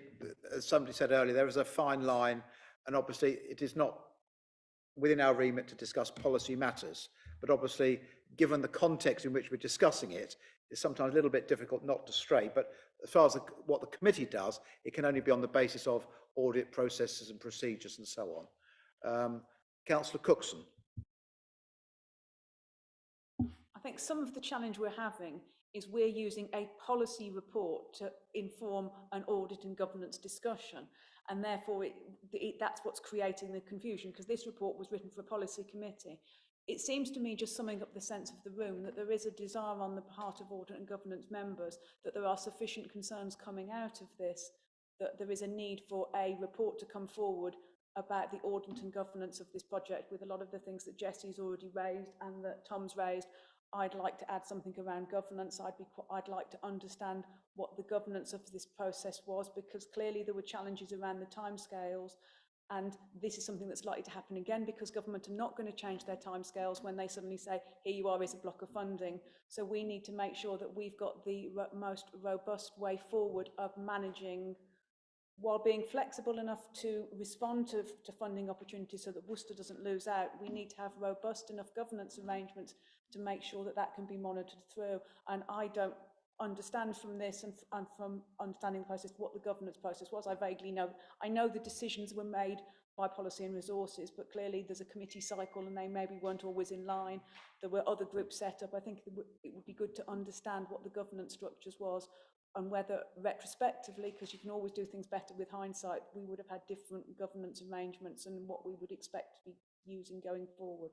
as somebody said earlier, there is a fine line, and obviously it is not within our remit to discuss policy matters. But obviously, given the context in which we're discussing it, it's sometimes a little bit difficult not to stray. But as far as what the committee does, it can only be on the basis of audit processes and procedures and so on. Councillor Cookson. I think some of the challenge we're having is we're using a policy report to inform an audit and governance discussion. And therefore, that's what's creating the confusion, because this report was written for a policy committee. It seems to me, just summing up the sense of the room, that there is a desire on the part of audit and governance members that there are sufficient concerns coming out of this, that there is a need for a report to come forward about the audit and governance of this project, with a lot of the things that Jesse's already raised and that Tom's raised. I'd like to add something around governance. I'd like to understand what the governance of this process was, because clearly there were challenges around the timescales, and this is something that's likely to happen again, because government are not going to change their timescales when they suddenly say, here you are, is a block of funding. So we need to make sure that we've got the most robust way forward of managing, while being flexible enough to respond to funding opportunities so that Worcester doesn't lose out. We need to have robust enough governance arrangements to make sure that that can be monitored through. And I don't understand from this and from understanding the process what the governance process was. I vaguely know. I know the decisions were made by policy and resources, but clearly there's a committee cycle and they maybe weren't always in line. There were other groups set up. I think it would be good to understand what the governance structures was, and whether retrospectively, because you can always do things better with hindsight, we would have had different governance arrangements and what we would expect to be using going forward.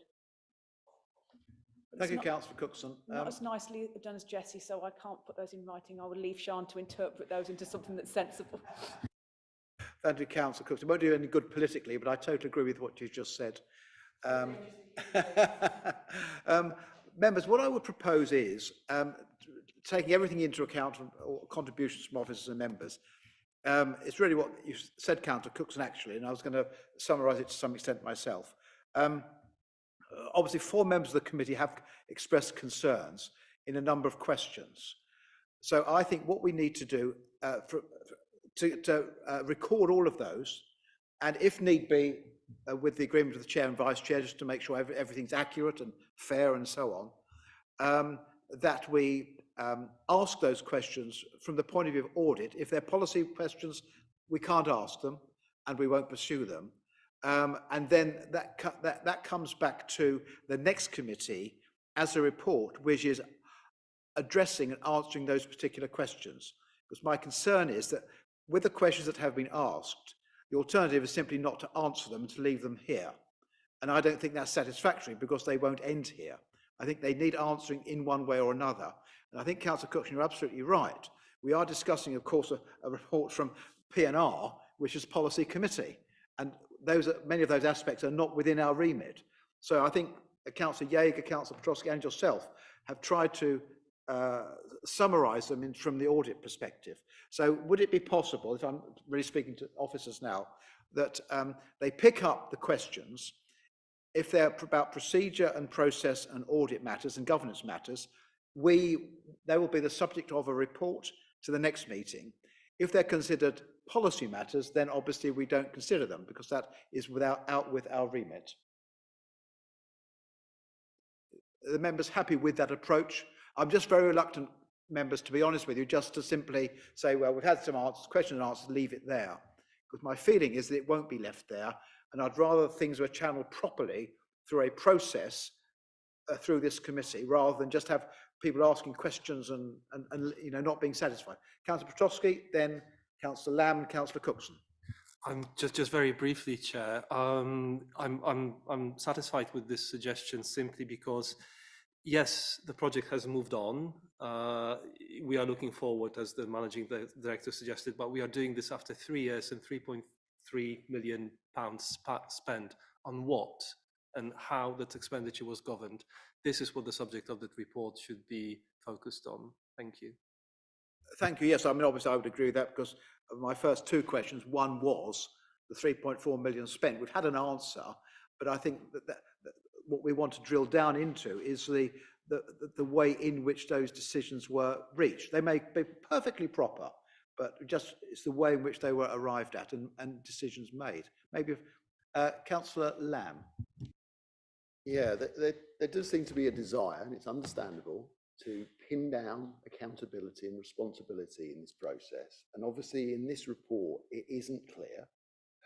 Thank you, Councillor Cookson. Not as nicely done as Jesse, so I can't put those in writing. I will leave Sian to interpret those into something that's sensible. Thank you, Councillor Cookson. It won't do any good politically, but I totally agree with what you just said. Members, what I would propose is, taking everything into account, or contributions from officers and members, it's really what you said, Councillor Cookson, actually, and I was going to summarise it to some extent myself. Obviously, 4 members of the committee have expressed concerns in a number of questions. So I think what we need to do to record all of those, and if need be, with the agreement of the chair and vice chair, just to make sure everything's accurate and fair and so on, that we ask those questions from the point of view of audit. If they're policy questions, we can't ask them and we won't pursue them. And then that comes back to the next committee as a report, which is addressing and answering those particular questions. Because my concern is that with the questions that have been asked, the alternative is simply not to answer them and to leave them here. And I don't think that's satisfactory, because they won't end here. I think they need answering in one way or another. And I think, Councillor Cookson, you're absolutely right. We are discussing, of course, a report from P&R, which is Policy Committee. And many of those aspects are not within our remit. So I think Councillor Yeager, Councillor Petrosky and yourself have tried to summarise them from the audit perspective. So would it be possible, if I'm really speaking to officers now, that they pick up the questions, if they're about procedure and process and audit matters and governance matters, they will be the subject of a report to the next meeting. If they're considered policy matters, then obviously we don't consider them, because that is out with our remit. The members happy with that approach? I'm just very reluctant, members, to be honest with you, just to simply say, well, we've had some questions and answers, leave it there. Because my feeling is that it won't be left there, and I'd rather things were channeled properly through a process through this committee, rather than just have people asking questions and not being satisfied. Councillor Petrosky, then Councillor Lamb, and Councillor Cookson. I'm just very briefly, Chair. I'm satisfied with this suggestion simply because, yes, the project has moved on. We are looking forward, as the managing director suggested, but we are doing this after 3 years and £3 million spent on what and how that expenditure was governed. This is what the subject of that report should be focused on. Thank you. Thank you. Yes, I mean, obviously I would agree with that, because my first two questions, one was the 3.4 million spent. We've had an answer, but I think that what we want to drill down into is the way in which those decisions were reached. They may be perfectly proper, but just it's the way in which they were arrived at and decisions made. Maybe Councillor Lamb. Yeah, there does seem to be a desire, and it's understandable, to pin down accountability and responsibility in this process. And obviously in this report, it isn't clear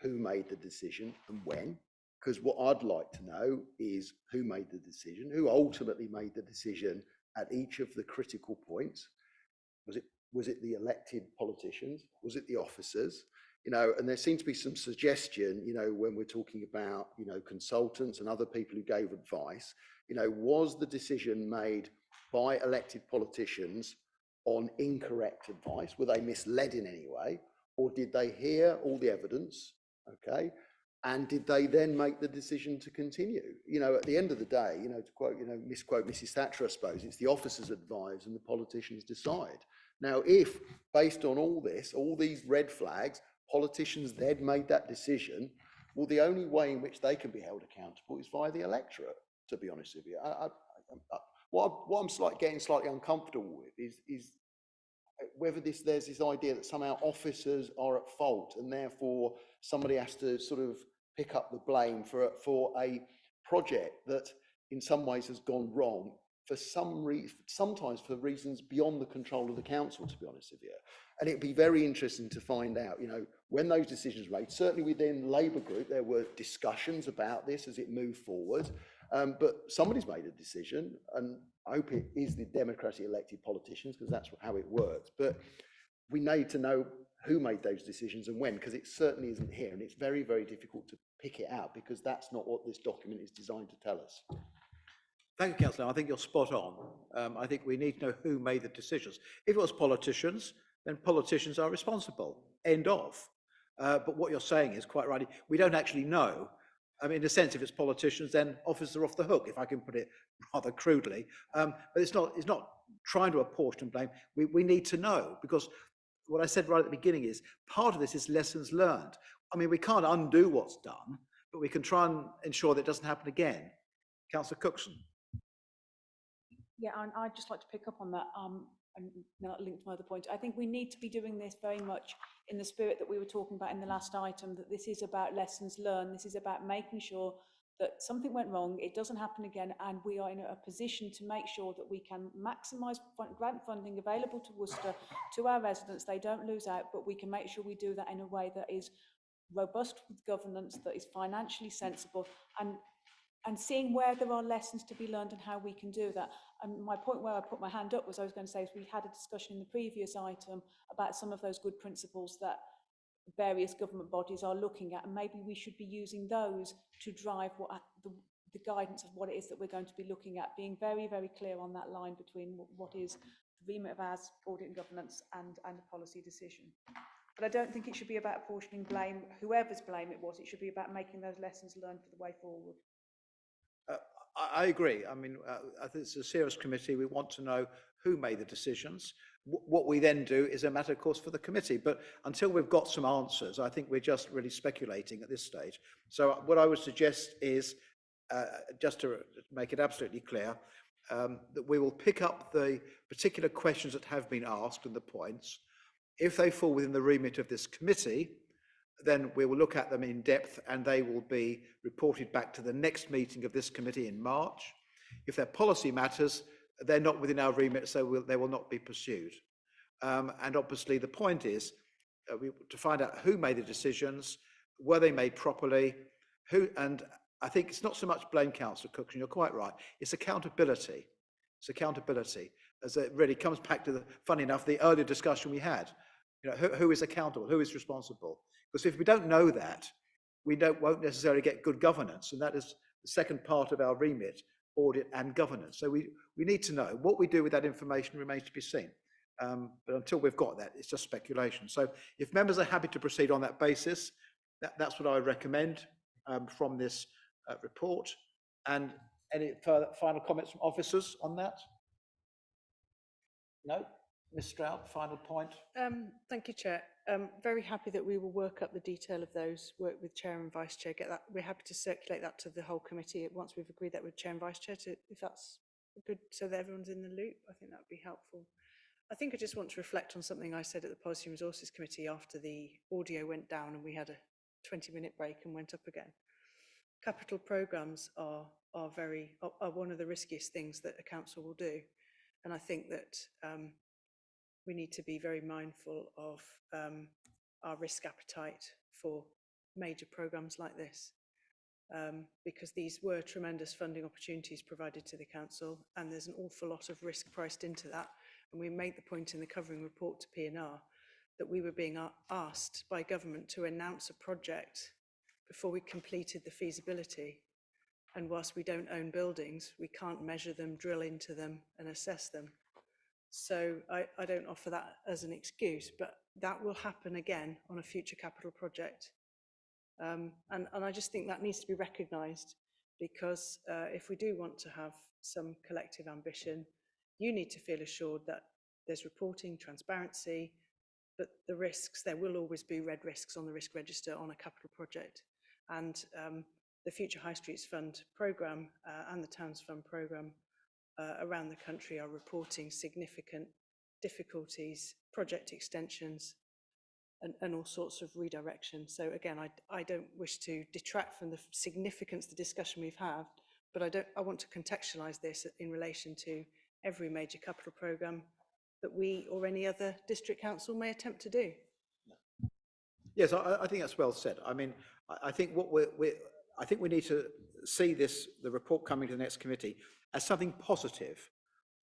who made the decision and when, because what I'd like to know is who made the decision, who ultimately made the decision at each of the critical points. Was it the elected politicians? Was it the officers? You know, and there seems to be some suggestion, you know, when we're talking about, you know, consultants and other people who gave advice, you know, was the decision made by elected politicians on incorrect advice? Were they misled in any way? Or did they hear all the evidence? Okay. And did they then make the decision to continue? You know, at the end of the day, you know, to quote, you know, misquote Mrs. Thatcher, I suppose, it's the officers advise and the politicians decide. Now, if based on all this, all these red flags, politicians then made that decision, well, the only way in which they can be held accountable is via the electorate, to be honest with you. What I'm getting slightly uncomfortable with is whether there's this idea that somehow officers are at fault and therefore somebody has to sort of pick up the blame for a project that in some ways has gone wrong for sometimes for reasons beyond the control of the council, to be honest with you. And it'd be very interesting to find out, you know, when those decisions were made. Certainly within the Labour group, there were discussions about this as it moved forward. But somebody's made a decision, and I hope it is the democratically elected politicians, because that's how it works. But we need to know who made those decisions and when, because it certainly isn't here. And it's very, very difficult to pick it out, because that's not what this document is designed to tell us. Thank you, Councillor. I think you're spot on. I think we need to know who made the decisions. If it was politicians, then politicians are responsible. End of. But what you're saying is quite right. We don't actually know. I mean, in a sense, if it's politicians, then officers are off the hook, if I can put it rather crudely. But it's not trying to apportion blame. We need to know, because what I said right at the beginning is part of this is lessons learned. I mean, we can't undo what's done, but we can try and ensure that it doesn't happen again. Councillor Cookson. Yeah, and I'd just like to pick up on that and now link to my other point. I think we need to be doing this very much in the spirit that we were talking about in the last item, that this is about lessons learned. This is about making sure that something went wrong, it doesn't happen again, and we are in a position to make sure that we can maximise grant funding available to Worcester, to our residents. They don't lose out, but we can make sure we do that in a way that is robust with governance, that is financially sensible, and seeing where there are lessons to be learned and how we can do that. And my point where I put my hand up was I was going to say, we had a discussion in the previous item about some of those good principles that various government bodies are looking at, and maybe we should be using those to drive what the guidance of what it is that we're going to be looking at, being very, very clear on that line between what is the remit of ours, audit and governance, and a policy decision. But I don't think it should be about apportioning blame, whoever's blame it was. It should be about making those lessons learned for the way forward. I agree. I mean, I think it's a serious committee. We want to know who made the decisions. What we then do is a matter, of course, for the committee. But until we've got some answers, I think we're just really speculating at this stage. So what I would suggest is, just to make it absolutely clear, that we will pick up the particular questions that have been asked and the points. If they fall within the remit of this committee, then we will look at them in depth, and they will be reported back to the next meeting of this committee in March. If they're policy matters, they're not within our remit, so they will not be pursued. And obviously the point is to find out who made the decisions, were they made properly, and I think it's not so much blame, Councillor Cookson, you're quite right, it's accountability. It's accountability, as it really comes back to funny enough, the earlier discussion we had. You know, who is accountable, who is responsible? Because if we don't know that, we won't necessarily get good governance, and that is the second part of our remit, audit and governance. So we need to know. What we do with that information remains to be seen. But until we've got that, it's just speculation. So if members are happy to proceed on that basis, That's what I would recommend from this report. And any further final comments from officers on that? No? Ms Stroud, final point. Thank you, Chair. Very happy that we will work up the detail of those, work with Chair and Vice Chair, get that. We're happy to circulate that to the whole committee once we've agreed that with Chair and Vice Chair, if that's good, so that everyone's in the loop. I think that would be helpful. I think I just want to reflect on something I said at the Policy and Resources Committee after the audio went down and we had a 20-minute break and went up again. Capital programmes are one of the riskiest things that a council will do. And I think that we need to be very mindful of our risk appetite for major programmes like this, because these were tremendous funding opportunities provided to the council, and there's an awful lot of risk priced into that. And we made the point in the covering report to P&R that we were being asked by government to announce a project before we completed the feasibility. And whilst we don't own buildings, we can't measure them, drill into them and assess them. So I don't offer that as an excuse, but that will happen again on a future capital project. And I just think that needs to be recognised, because if we do want to have some collective ambition, you need to feel assured that there's reporting, transparency, but the risks, there will always be red risks on the risk register on a capital project. And the Future High Streets Fund programme and the Towns Fund programme around the country are reporting significant difficulties, project extensions, and all sorts of redirection. So again, I don't wish to detract from the significance of the discussion we've had, but I want to contextualise this in relation to every major capital programme that we or any other district council may attempt to do. Yes, I think that's well said. I mean, I think what I think we need to see the report coming to the next committee as something positive.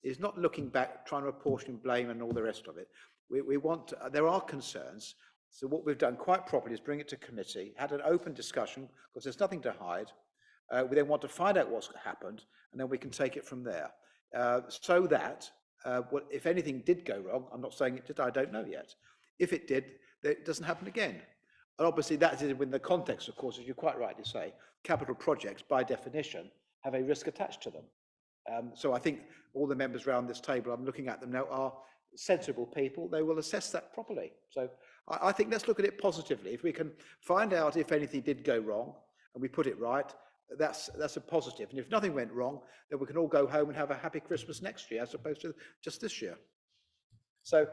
Is not looking back, trying to apportion blame and all the rest of it. We want, there are concerns. So what we've done quite properly is bring it to committee, had an open discussion, because there's nothing to hide. We then want to find out what's happened, and then we can take it from there. So that, if anything did go wrong, I'm not saying it did, I don't know yet. If it did, it doesn't happen again. And obviously that is within the context, of course, as you quite rightly say, capital projects by definition have a risk attached to them. So I think all the members around this table, I'm looking at them now, are sensible people. They will assess that properly. So I think let's look at it positively. If we can find out if anything did go wrong and we put it right, that's a positive. And if nothing went wrong, then we can all go home and have a happy Christmas next year as opposed to just this year. So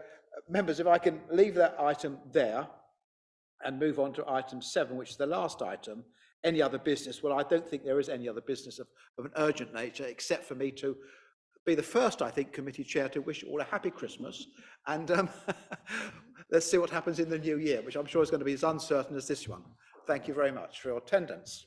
members, if I can leave that item there and move on to item 7, which is the last item, any other business. Well, I don't think there is any other business of an urgent nature, except for me to be the first, I think, committee chair to wish you all a happy Christmas. And let's see what happens in the new year, which I'm sure is going to be as uncertain as this one. Thank you very much for your attendance.